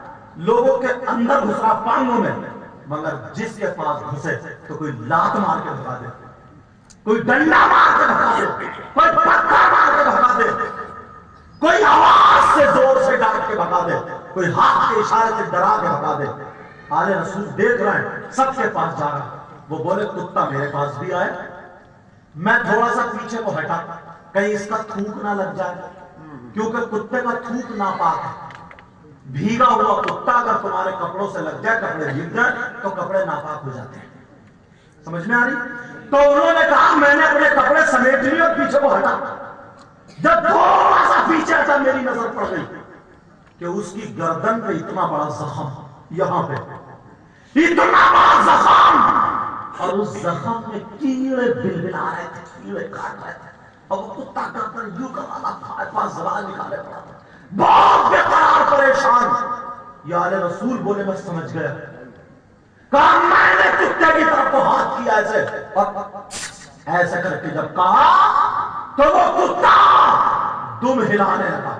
لوگوں کے اندر گھس رہا پاؤں میں, مگر جس کے پاس گھسے تو کوئی لات مار کے بھگا دے, کوئی ڈنڈا مار کے بھگا دے, کوئی پتھر مار کے بھگا دے, کوئی آواز سے زور سے ڈانٹ کے بھگا دے, کوئی ہاتھ کے اشارے سے ڈرا کے بھگا دے. آل رسول دیکھ رہے ہیں سب کے پاس جا رہا. وہ بولے کتا میرے پاس بھی آئے. میں تھوڑا سا پیچھے کو ہٹا کہیں اس کا تھوک نہ لگ جائے, کیونکہ کتے کا تھوک ناپاک ہے. بھیگا ہوا کتا اگر تمہارے کپڑوں سے لگ جائے, کپڑے بھیگ جائیں تو کپڑے ناپاک ہو جاتے ہیں. سمجھ میں آ رہی؟ تو انہوں نے کہا میں نے اپنے کپڑے سمیٹ لیے اور پیچھے کو ہٹا. جب تھوڑا سا پیچھے ہٹا میری نظر پڑ گئی کہ اس کی گردن پہ اتنا بڑا زخم, یہاں پہ اتنا بڑا زخم, اور اس زخم میں کیڑے بلبلا رہے تھے, کیڑے کاٹ رہے تھے, اور وہ کتا گردن یوں کر رہا تھا, پاس زبان نکالے پڑا تھا, بہت بے قرار پریشان. یا آل رسول بولے میں سمجھ گیا. کہا میں نے کتے کی طرف کو ہاتھ کیا ایسے, اور ایسے کر کے جب کہا تو وہ کتا دم ہلانے لگا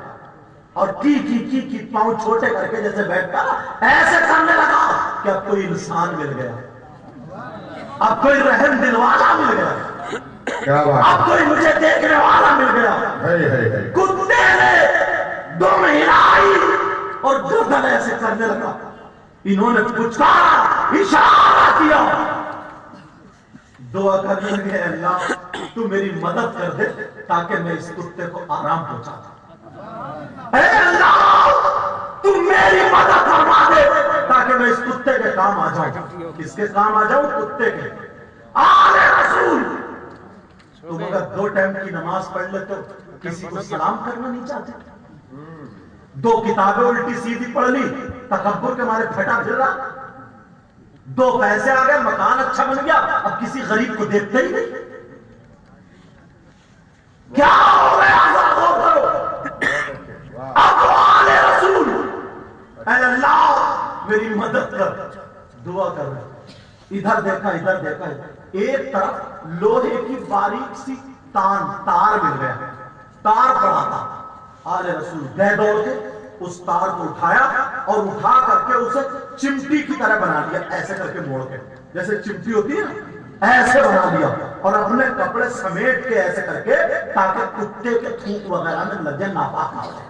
اور کی پاؤں چھوٹے کر کے جیسے بیٹھتا ایسے کرنے لگا کہ اب کوئی انسان مل گیا, اب کوئی رحم دل والا مل گیا, اب کوئی مجھے دیکھنے والا مل گیا. کتے نے دم ہلائی اور گردن ایسے کرنے لگا. انہوں نے پچکارا, اشارہ کیا, دعا کرنے لگے اللہ تو میری مدد کر دے تاکہ میں اس کتے کو آرام پہنچا دوں. اے اللہ تو میری مدد فرما دے تاکہ میں اس کتے کے کام آ جاؤں. کس کے کام آ جاؤں؟ کتے کے. آل رسول تم اگر 2 ٹائم کی نماز پڑھ لے تو کسی کو سلام کرنا نہیں چاہتے. 2 کتابیں الٹی سیدھی پڑھ لی, تکبر کے مارے پھٹا پھر رہا, 2 پیسے آ گئے, مکان اچھا بن گیا, اب کسی غریب کو دیکھتے ہی نہیں. کیا ہو گیا؟ غور کرو. اب آل رسول اے اللہ میری مدد کر, دعا کر رہے. ادھر دیکھا, ادھر دیکھا, ایک طرف لوہے کی باریک سی تار مل گیا, تار پڑا تھا. آل رسول گئے دوڑ کے اس تار کو اٹھایا اور اٹھا کر کے اسے چمٹی کی طرح بنا لیا, ایسے کر کے موڑ کے, جیسے چمٹی ہوتی ہے نا ایسے بنا لیا, اور اپنے کپڑے سمیٹ کے ایسے کر کے تاکہ کتے کے تھوک وغیرہ میں لگ جائے, ناپاک نہ ہو جائے.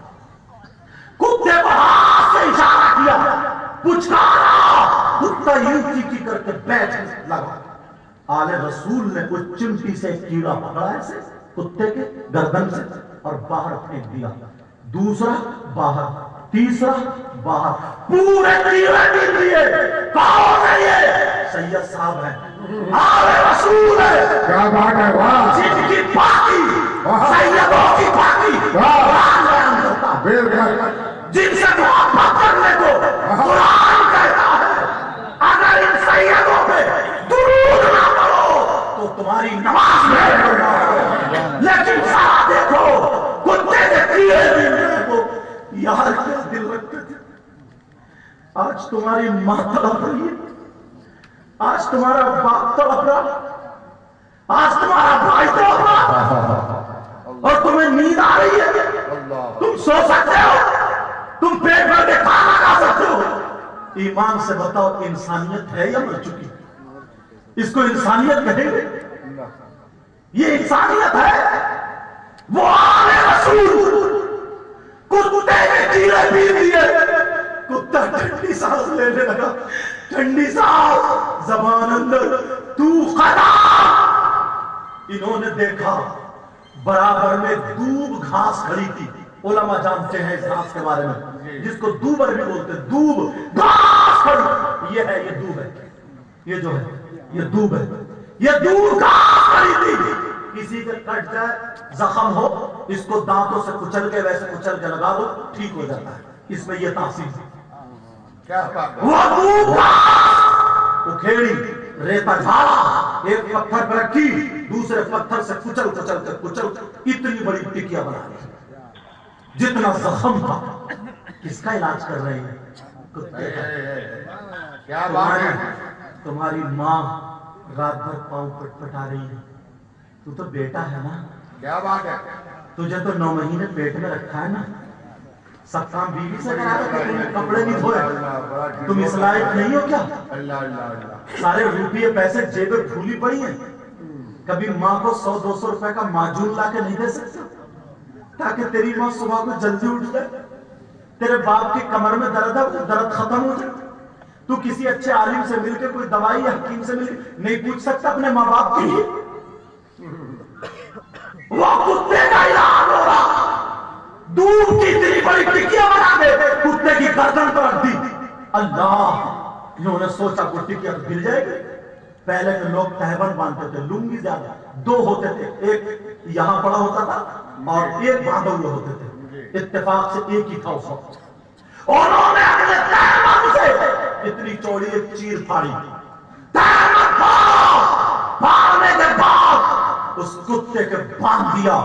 کتے کو ہاتھ سے اشارہ کیا, پچکارا, کتا یوں کی کر کے بیٹھ لگا. آل رسول نے کوئی چمٹی سے کیڑا پکڑا ایسے کتے کے گردن سے اور باہر پھینک دیا. دوسرا باہر, تیسرا باہر, پورے کیڑے مل دیے. کون ہے یہ؟ سید صاحب ہیں, آل رسول ہے. کیا بات ہے, واہ, جن کی پاکی سیدوں کی پاکی قرآن بیان کرتا ہے, جن سے محبت کرنے کو قرآن کہتا ہے. اگر ان سیدوں پہ درود نہ پڑھو تو تمہاری نماز میں ہوگا. لیکن ساتھ دیکھو کتے کے کیڑے بھی میرے کو یار کیا دل رکھتے تھے. آج تمہاری ماں تڑپ رہی ہے, آج تمہارا باپ تڑپ رہا, آج تمہارا بھائی تڑپ رہا, اور تمہیں نیند آ رہی ہے, تم سو سکتے ہو, تم پیٹ بھر کے کھانا کھا سکتے ہو. ایمان سے بتاؤ انسانیت ہے یا مر چکی؟ اس کو انسانیت کہیں گے؟ یہ انسانیت ہے؟ وہ آنے رسول کتے کے چیرے پیر دیے, کتا ٹھنڈی سانس لینے لگا, ٹھنڈی سانس زبان اندر تو خدا. انہوں نے دیکھا برابر میں دوب گھاس کھڑی تھی. علماء جانتے ہیں اس گھاس کے بارے میں, جس کو دوبر بھی بولتے ہیں, دوب گھاس کھڑی. یہ ہے, یہ دوب ہے, یہ جو ہے یہ دوب ہے, یہ دوب گھاس کھڑی تھی. کسی کے کٹ جائے زخم ہو, اس کو دانتوں سے کچل کے ویسے کچل کے لگا دو, ٹھیک ہو جاتا ہے. اس میں یہ تاثیر ہے. وہ دوب گھاس اکھیڑی, ریتا جھاڑا, ایک پتھر پر رکھی, دوسرے پتھر سے کچل کچل کے کچل اتنی بڑی ٹکیا بنا لی. جتنا زخم تھا. کس کا علاج کر رہے ہیں؟ کتے کا. تمہاری ماں رات بھر پاؤں پٹ پٹا رہی ہے, تو تو بیٹا ہے نا, کیا بات ہے, تجھے تو 9 مہینے پیٹ میں رکھا ہے نا, سب کام بیوی سے کرا رہے تھے, تمہیں کپڑے نہیں دھوئے, تم اس لائق نہیں ہو کیا؟ سارے روپیے پیسے جیبیں پھولی پڑی ہیں, کبھی ماں کو 100-200 روپے کا معجون لا کے نہیں دے سکتا تاکہ تیری ماں صبح کو جلدی اٹھ جائے؟ تیرے باپ کی کمر میں درد ہے, درد ختم ہو جائے. تو کسی اچھے عالم سے مل کے, کوئی دوائی یا حکیم سے مل کے نہیں پوچھ سکتا اپنے ماں باپ کے لیے؟ وہ کتے کا علاج ہو رہا, دودھ کی اتنی بڑی ٹکیا بنا دے, کتے کی گردن پر رکھ دی. اللہ, انہوں نے سوچا کوئی ٹکیا تو گر جائے گی. پہلے کے لوگ تہبند باندھتے تھے, لنگی زیادہ, 2 ہوتے تھے, ایک یہاں پڑا ہوتا تھا اور ایک باندھے ہوئے ہوتے تھے. اتفاق سے ایک ہی تھا اس وقت. انہوں نے اپنے تہبند سے اتنی چوڑی ایک چیر پھاڑی. تہبند پھاڑنے کے بعد اس کتے کے باندھ دیا.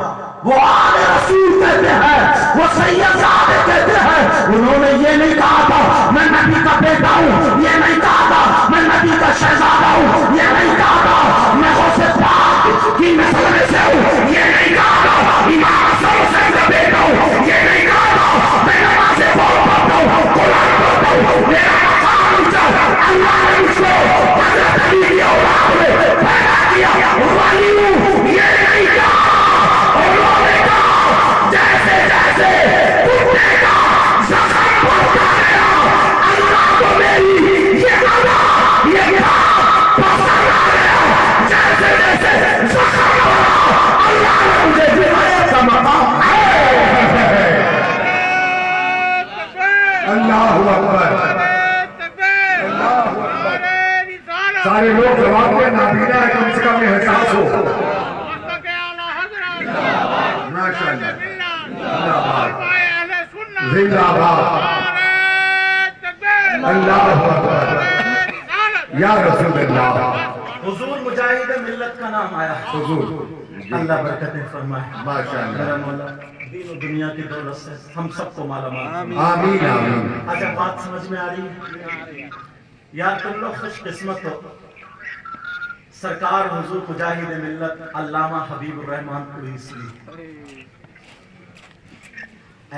وہ آل رسول کہتے ہیں, وہ سید صاحب کہتے ہیں, انہوں نے یہ نہیں کہا تھا میں نبی کا بیٹا ہوں, یہ نہیں کہا تھا میں نبی کا شہزادہ ہوں, یہ نہیں کہا تھا میں غوث پاک کی نسل میں سے ہوں, یہ نہیں کہا تھا امام حسن حسین کا بیٹا ہوں, یہ نہیں کہا تھا میں نمازیں پڑھتا ہوں, قرآن پڑھتا ہوں, میرا مقام اونچا. اللہ نے مجھ کو حضرت علی کی اولاد میں پیدا کیا, ولی ہوں, یہ نہیں کہا. انہوں نے کہا جیسے جیسے کتے کا زخم بڑھتا گیا, اللہ کو میری یہ ادا, یہ بات پسند آ گیا. جیسے جیسے زخم بڑھا, اللہ نے مجھے ولایت کا مقام اللہ اکبر, سارے لوگ جواب دیں, نابینا ہے کم سے کم یہ احساس ہو. ماشاءاللہ, زندہ باد, اللہ اکبر, یا رسول اللہ. حضور مجاہد ملت کا نام آیا. حضور, اللہ برکتیں فرمائے. ماشاءاللہ, میرا مولا دین و دنیا کی دولت سے ہم سب کو مالا مال. آمین آمین. اچھا بات سمجھ میں آ رہی ہے؟ یار تم لوگ خوش قسمت ہو, سرکار حضور مجاہد ملت علامہ حبیب الرحمان کوئیسری.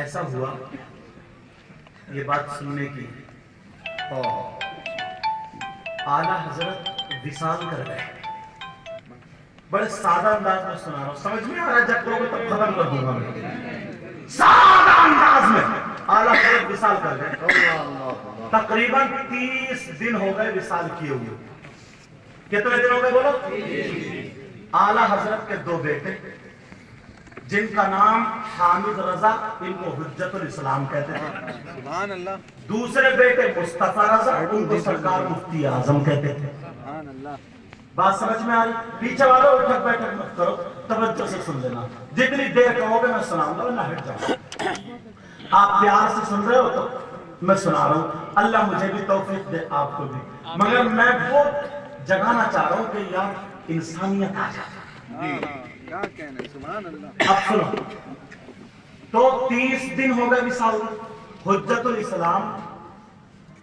ایسا ہوا یہ بات سننے کی, اعلیٰ حضرت وصال کر گئے. بڑے سادہ انداز میں سنا رہا ہوں, سمجھ میں آ رہا ہے, جب کہو گے تب ختم کر دوں گا میں. سادہ انداز میں اعلیٰ حضرت وصال کر گئے. تقریباً 30 دن ہو گئے وصال کیے ہوئے. کتنے دن ہو گئے بولو؟ اعلیٰ حضرت کے 2 بیٹے جن کا نام حامد رضا, ان کو حجت الاسلام کہتے تھے. سبحان اللہ. دوسرے بیٹے مصطفیٰ رضا, ان کو سرکار مفتی اعظم کہتے تھے. سبحان اللہ. بات سمجھ میں آ رہی؟ پیچھے والوں اٹھک بیٹھک مت کرو, توجہ سے سن لینا. جتنی دیر کہو گے میں سناؤں گا, نہ ہٹ جاؤں. آپ پیار سے سن رہے ہو تو میں سنا رہا ہوں. اللہ مجھے بھی توفیق دے, آپ کو بھی. مگر میں وہ جگانا چاہ رہا ہوں کہ یار انسانیت آ جائے. کیا کہنا ہے, سبحان اللہ. اب سنو, تو 30 دن ہو گئے وصال. حجت الاسلام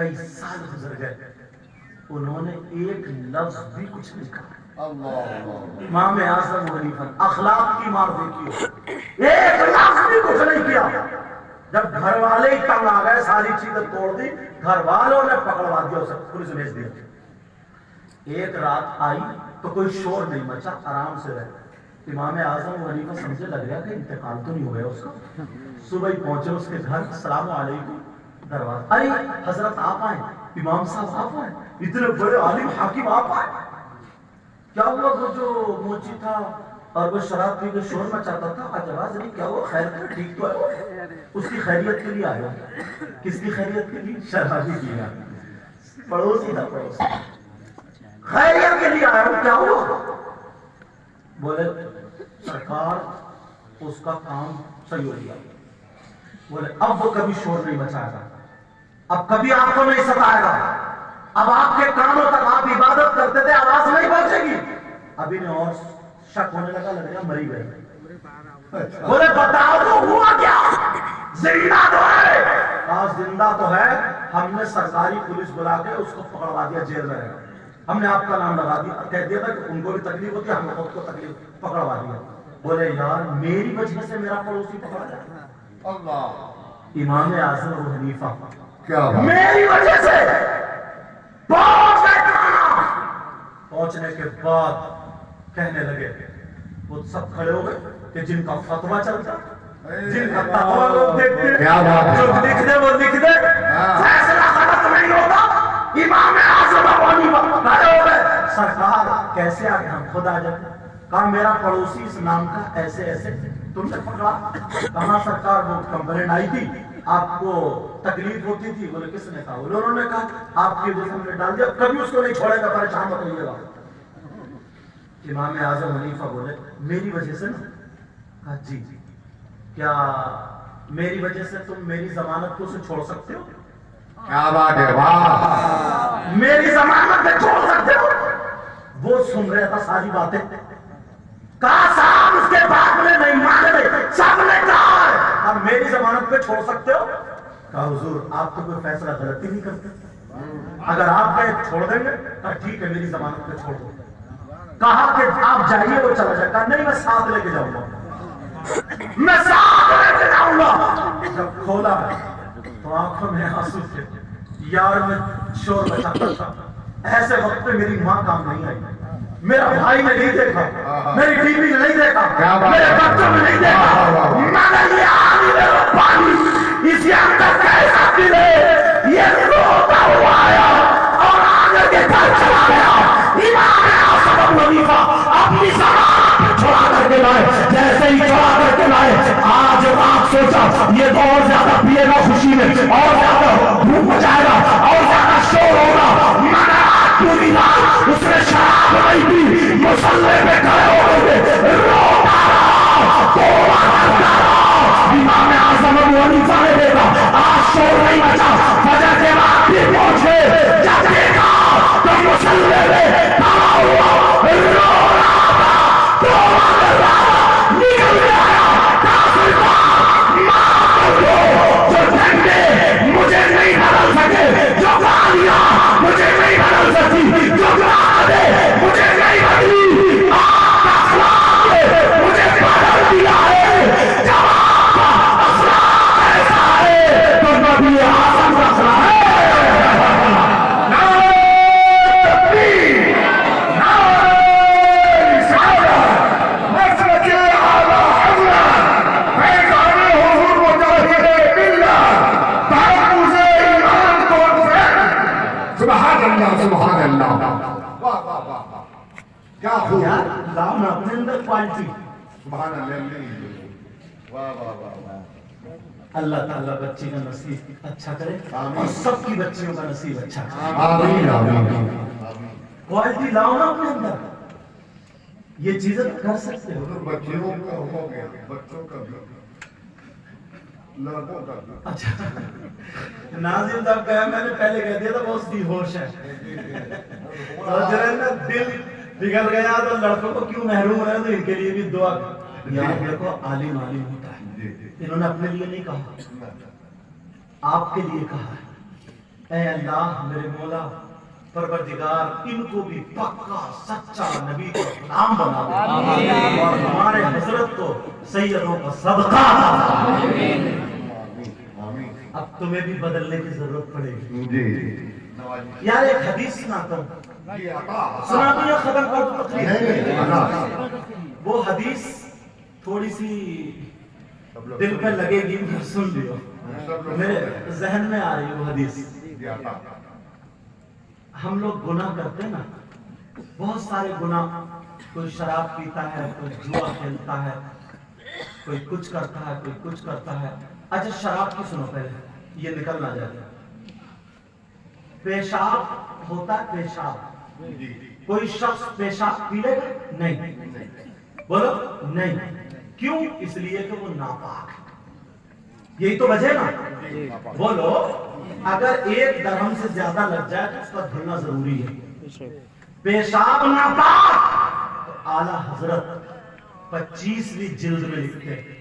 کئی سال گزر گئے، انہوں نے ایک لفظ بھی کچھ نہیں کہا۔ امام اعظم حنیفہ اخلاق کی مار دیکھی ہو، ایک لفظ بھی کچھ نہیں کیا۔ جب گھر والے ہی تنگ آ گئے، ساری چیزیں توڑ دی، گھر والوں نے پکڑوا دیا، اسے پولیس بھیج دیا۔ ایک رات آئی تو کوئی شور نہیں مچا، آرام سے رہے۔ امام اعظم حنیفہ سمجھے لگ گیا کہ انتقال تو نہیں ہو گیا اس کا۔ صبح ہی پہنچے اس کے گھر، السلام علیکم، دروازہ، ارے حضرت آپ آئے، امام صاحب آپ آئے، اتنے بڑے عالم حاکم آپ آئے، کیا ہوا؟ وہ جو موچی تھا اور وہ شراب پی کے شور مچاتا تھا، آج آواز نہیں، کیا ہوا؟ خیر ہے، ٹھیک تو ہے؟ اس کی خیریت کے لیے آیا۔ کس کی خیریت کے لیے؟ شرابی کی، پڑوسی تھا، پڑوسی، خیریت کے لیے آیا ہوں، کیا ہوا؟ بولے سرکار اس کا کام صحیح ہو گیا۔ بولے اب وہ کبھی شور نہیں مچائے گا، اب کبھی آپ کو نہیں ستائے گا، اب آپ کے کاموں تک آپ عبادت کرتے تھے، آواز نہیں پہنچے گی۔ ابھی نے اور شک ہونے لگا، لگ رہا مری گئی۔ بولے بتاؤ تو ہوا کیا؟ زندہ تو ہے؟ آج زندہ تو ہے، ہم نے سرکاری پولیس بلا کے اس کو پکڑوا دیا، جیل میں رہے گا۔ ہم نے آپ کا نام لگا دیا، کہہ دیا تھا کہ ان کو بھی تکلیف ہوتی ہے، ہم نے خود کو تکلیف، پکڑوا دیا۔ بولے یار میری وجہ سے میرا پڑوسی پکڑا جائے؟ اللہ! امام اعظم ابو حنیفہ کیا میری وجہ سے پہنچنے کے بعد کہنے لگے، وہ سب کھڑے ہو گئے کہ جن کا فتویٰ چلتا، جن کا تقویٰ لوگ دیکھتے، جو لکھ دے وہ لکھ دے، فیصلہ غلط نہیں ہوتا۔ امام اعظم ابو حنیفہ کھڑے ہو گئے، سرکار کیسے آگے؟ ہم خود آ جاتے۔ کہا میرا پڑوسی اس نام کا ایسے ایسے، تم نے پکڑا؟ کہاں سرکار وہ کمپلین آئی تھی، آپ کو تکلیف ہوتی تھی؟ بولے کس نے کہا؟ انہوں نے کہا آپ کی وجہ سے ہم نے ڈال دیا، کبھی اس کو نہیں چھوڑے گا، پریشان مت ہوئیے گا۔ امام اعظم حنیفہ بولے میری وجہ سے نا؟ کہا جی، کیا میری وجہ سے تم میری ضمانت کو چھوڑ سکتے ہو؟ کیا بات ہے، واہ! میری ضمانت پہ چھوڑ سکتے ہو؟ وہ سن رہا تھا ساری باتیں، کہا صاحب اس کے بعد میں نہیں مان رہے، سب نے کہا ہے، اب میری ضمانت پہ چھوڑ سکتے ہو؟ کہا حضور آپ تو کوئی فیصلہ غلطی نہیں کرتے، اگر آپ پہ چھوڑ دیں گے کہا ٹھیک ہے میری ضمانت پہ چھوڑ دو۔ کہا کہ آپ جائیے، وہ چلا جائے، کہا نہیں میں ساتھ لے کے جاؤں گا، میں ساتھ لے کے جاؤں گا۔ جب کھولا تو آنکھوں میں آنسو تھے، یار میں شور بچاتا تھا، ایسے وقت پہ میری ماں کام نہیں آئی، میرا بھائی نے نہیں دیکھا، میری بیوی نے نہیں دیکھا، میرے بچوں نے نہیں دیکھا، مگر یہ آدمی پانی اسی اندر کیسا پھرے، یہ روتا ہوا آیا اور آگے کے گھر چلا گیا۔ امام اعظم ابو حنیفہ اپنی ضمانت چھوڑا کر کے لائے، جیسے ہی چھوڑا کر کے لائے، آج رات سوچا یہ تو اور زیادہ پیے گا خوشی میں، اور زیادہ بھوک مچائے گا، اور زیادہ شور ہوگا، مگر پوری رات اس نے شراب نہیں پی، مصلے پہ کھڑے ہو گئے، روتا رہا، توبہ کرتا رہا۔ امام اعظم ابو حنیفہ نے دیکھا آج شور نہیں مچا، فجر کے بعد پھر پہنچے، جب دیکھا تو مصلے پہ کھڑا ہوا، رو رہا تھا، توبہ کر رہا تھا، نکل گیا، کہا سرکار معاف کر دو، جو ڈنڈے مجھے نہیں بدل سکے، جو گالیاں مجھے نہیں بدل سکتی، جو گانے مجھے نہیں بدلی، آپ کا اخلاق مجھے بدل دیا ہے۔ جب آپ کا اخلاق ایسا ہے تو نبی اعظم کا اخلاق ہے۔ سبحان اللہ، کیا خوب یار لاؤ اپنے اندر کوالٹی۔ سبحان اللہ، واہ واہ واہ! اللہ تعالیٰ بچی کا نصیب اچھا کرے اور سب کی بچیوں کا نصیب اچھا کرے، آمین آمین۔ کوالٹی لاؤ نا اپنے اندر، یہ چیزیں کر سکتے ہو۔ بچیوں کا ہو گیا، بچوں کا بھی، لڑکوں کا بھی۔ اچھا ناظم صاحب کہا، میں نے پہلے کہہ دیا تھا بہت سی ہوش ہے، اور جو ہے نا دل بگڑ گیا تو لڑکوں کو کیوں محروم رہے، تو ان کے لیے بھی دعا یاد رکھو، عالم عالم ہوتا ہے۔ انہوں نے اپنے لیے نہیں کہا، آپ کے لیے کہا ہے اے اللہ میرے مولا پروردگار ان کو بھی پکا سچا نبی کا غلام بنا دے اور ہمارے حضرت کو سیدوں کا صدقہ اب تمہیں بھی بدلنے کی ضرورت پڑے گی جی یار ایک حدیث سناتا ہوں سنا دیا ختم کر دو تقریر وہ حدیث تھوڑی سی دل پہ لگے گی سن لیو میرے ذہن میں آ رہی ہے وہ حدیث ہم لوگ گناہ کرتے ہیں نا بہت سارے گناہ کوئی شراب پیتا ہے کوئی جوا کھیلتا ہے کوئی کچھ کرتا ہے کوئی کچھ کرتا ہے اچھا شراب کی سنو پہلے یہ نکل نہ جائے پیشاب ہوتا ہے پیشاب کوئی شخص پیشاب پی لے گا نہیں بولو نہیں کیوں اس لیے کہ وہ ناپاک ہے یہی تو وجہ نا بولو اگر ایک درہم سے زیادہ لگ جائے تو اس کا دھلنا ضروری ہے پیشاب ناپاک تو اعلیٰ حضرت 25ویں جلد میں لکھتے ہیں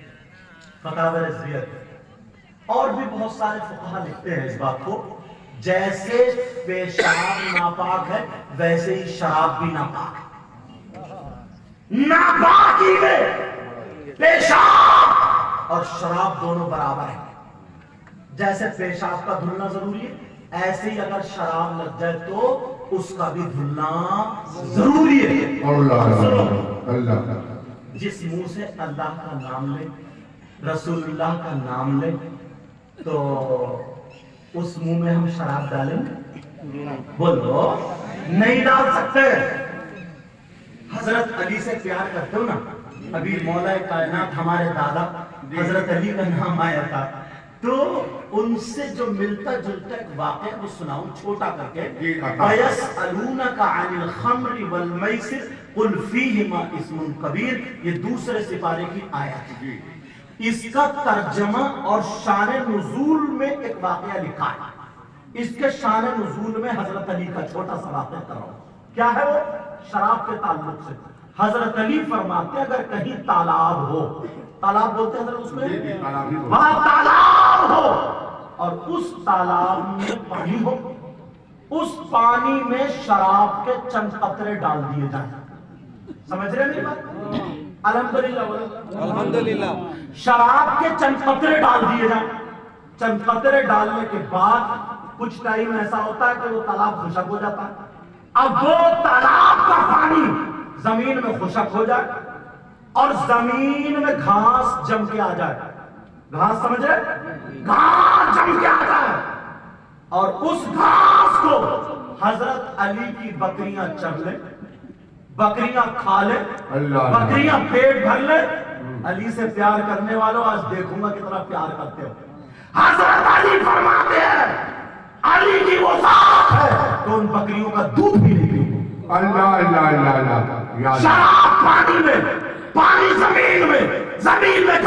فتاوی رضویہ اور بھی بہت سارے فقہا لکھتے ہیں اس بات کو جیسے پیشاب ناپاک ہے ویسے ہی شراب بھی ناپاک ہے ناپاکی میں پیشاب اور شراب دونوں برابر ہیں جیسے پیشاب کا دھلنا ضروری ہے ایسے ہی اگر شراب لگ جائے تو اس کا بھی دھلنا ضروری ہے اللہ جس منہ سے اللہ کا نام لے رسول اللہ کا نام لے تو اس منہ میں ہم شراب ڈالیں گے بولو نہیں ڈال سکتے حضرت علی سے پیار کرتے ہو نا ابھی مولا کائنات ہمارے دادا حضرت علی کا نام آیا تھا تو ان سے جو ملتا جلتا ایک واقعہ کو سناؤں چھوٹا کر کے وَيَسْأَلُونَكَ عَنِ الْخَمْرِ وَالْمَيْسِرِ قُلْ فِيهِمَا اسْمٌ کبیر یہ دوسرے سپارے کی آیت ہے اس کا ترجمہ اور شان نزول میں ایک واقعہ لکھا ہے اس کے شان نزول میں حضرت علی کا چھوٹا سا واقعہ کراؤں کیا ہے وہ شراب کے تعلق سے حضرت علی فرماتے ہیں اگر کہیں تالاب ہو تالاب بولتے ہیں حضرت اس میں وہاں تالاب ہو اور اس تالاب میں پانی ہو اس پانی میں شراب کے چند قطرے ڈال دیے جائیں سمجھ رہے میری بات الحمدللہ شراب کے چند قطرے ڈال دیے جائیں چند قطرے ڈالنے کے بعد کچھ ٹائم ایسا ہوتا ہے کہ وہ تالاب خشک ہو جاتا ہے اب وہ تالاب کا پانی زمین میں خشک ہو جائے اور زمین میں گھاس جم کے آ جائے گھاس سمجھ رہے گھاس جم کے آ جائے اور اس گھاس کو حضرت علی کی بکریاں چر لیں بکریاں کھا لیں بکریاں پیٹ بھر لیں علی سے پیار کرنے والوں آج دیکھوں گا کتنا پیار کرتے ہو حضرت علی فرماتے ہیں علی کی وہ ذات ہے تو ان بکریوں کا دودھ بھی نہیں پیو اللہ شراب پانی میں پانی زمین میں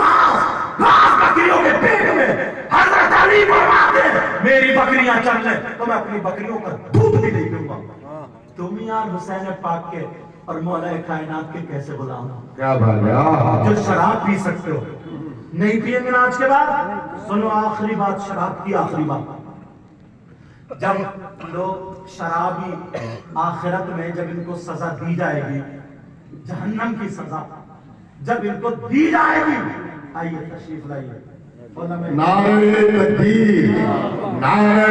گھاس بکریوں کے پیٹ میں حضرت علی فرماتے ہیں میری بکریاں چل لیں تو میں اپنی بکریوں کا دودھ بھی نہیں پیوں گا تم یار حسین پاک کے اور مولا کائنات کے کیسے غلام ہو کیا بات ہے جو شراب پی سکتے ہو نہیں پیئیں گے نا آج کے بعد سنو آخری بات شراب کی آخری بات جب لوگ شرابی آخرت میں جب ان کو سزا دی جائے گی جہنم کی سزا جب ان کو دی جائے گی آئیے تشریف لائیے نعرہ تکبیر نعرہ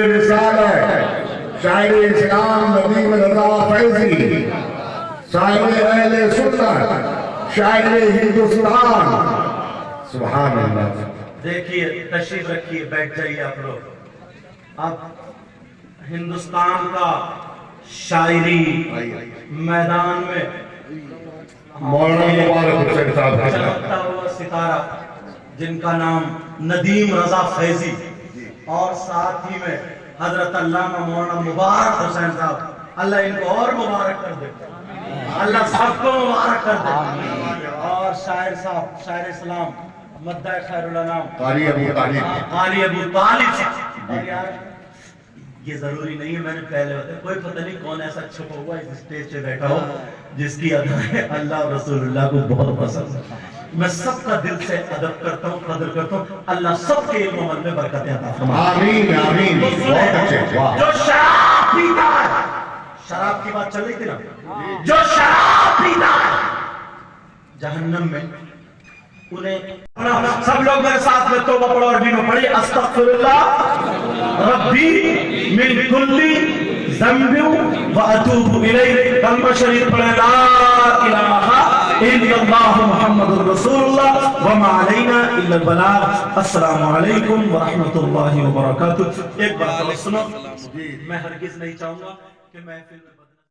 رسالت شاعر اسلام ندیم رضا فیضی شاعر اہل سنت شاعر ہندوستان سبحان اللہ دیکھیے تشریف رکھیے بیٹھ جائیے آپ لوگ اب ہندوستان کا شاعری میدان میں مولانا مبارک حسین صاحب چمکتا ہوا ستارہ جن کا نام ندیم رضا فیضی اور ساتھ ہی میں حضرت علامہ مولانا مبارک حسین صاحب اللہ ان کو اور مبارک کر دے اللہ سب کو مبارک کر دے اور شاعر صاحب شاعر اسلام مدہ خیر الانام قاری ابو طالب اور یار یہ ضروری نہیں ہے میں نے پہلے بتایا کوئی پتہ نہیں کون ایسا چھپا ہوا اس اسٹیج پہ بیٹھا ہو جس کی ادائیں اللہ اور رسول اللہ کو بہت پسند ہے میں سب کا دل سے ادب کرتا ہوں، قدر کرتا ہوں. اللہ سب کے علم و عمل میں برکتیں عطا فرمائے. آمین آمین. بہت اچھے. جو شراب پیتا ہے، شراب کی بات چل رہی تھی نا، جو شراب پیتا ہے جہنم میں انہیں سب لوگ میرے ساتھ میں توبہ پڑھو اور بینو پڑھی. استغفر اللہ ربی من کل ذنب و اتوب الیہ. کلمہ شریف پڑھے لا الہ الا اللہ محمد رسول اللہ وما علینا الا البلاغ. السلام علیکم ورحمۃ اللہ وبرکاتہ. ایک بات سنو، میں ہرگز نہیں چاہوں گا کہ محفل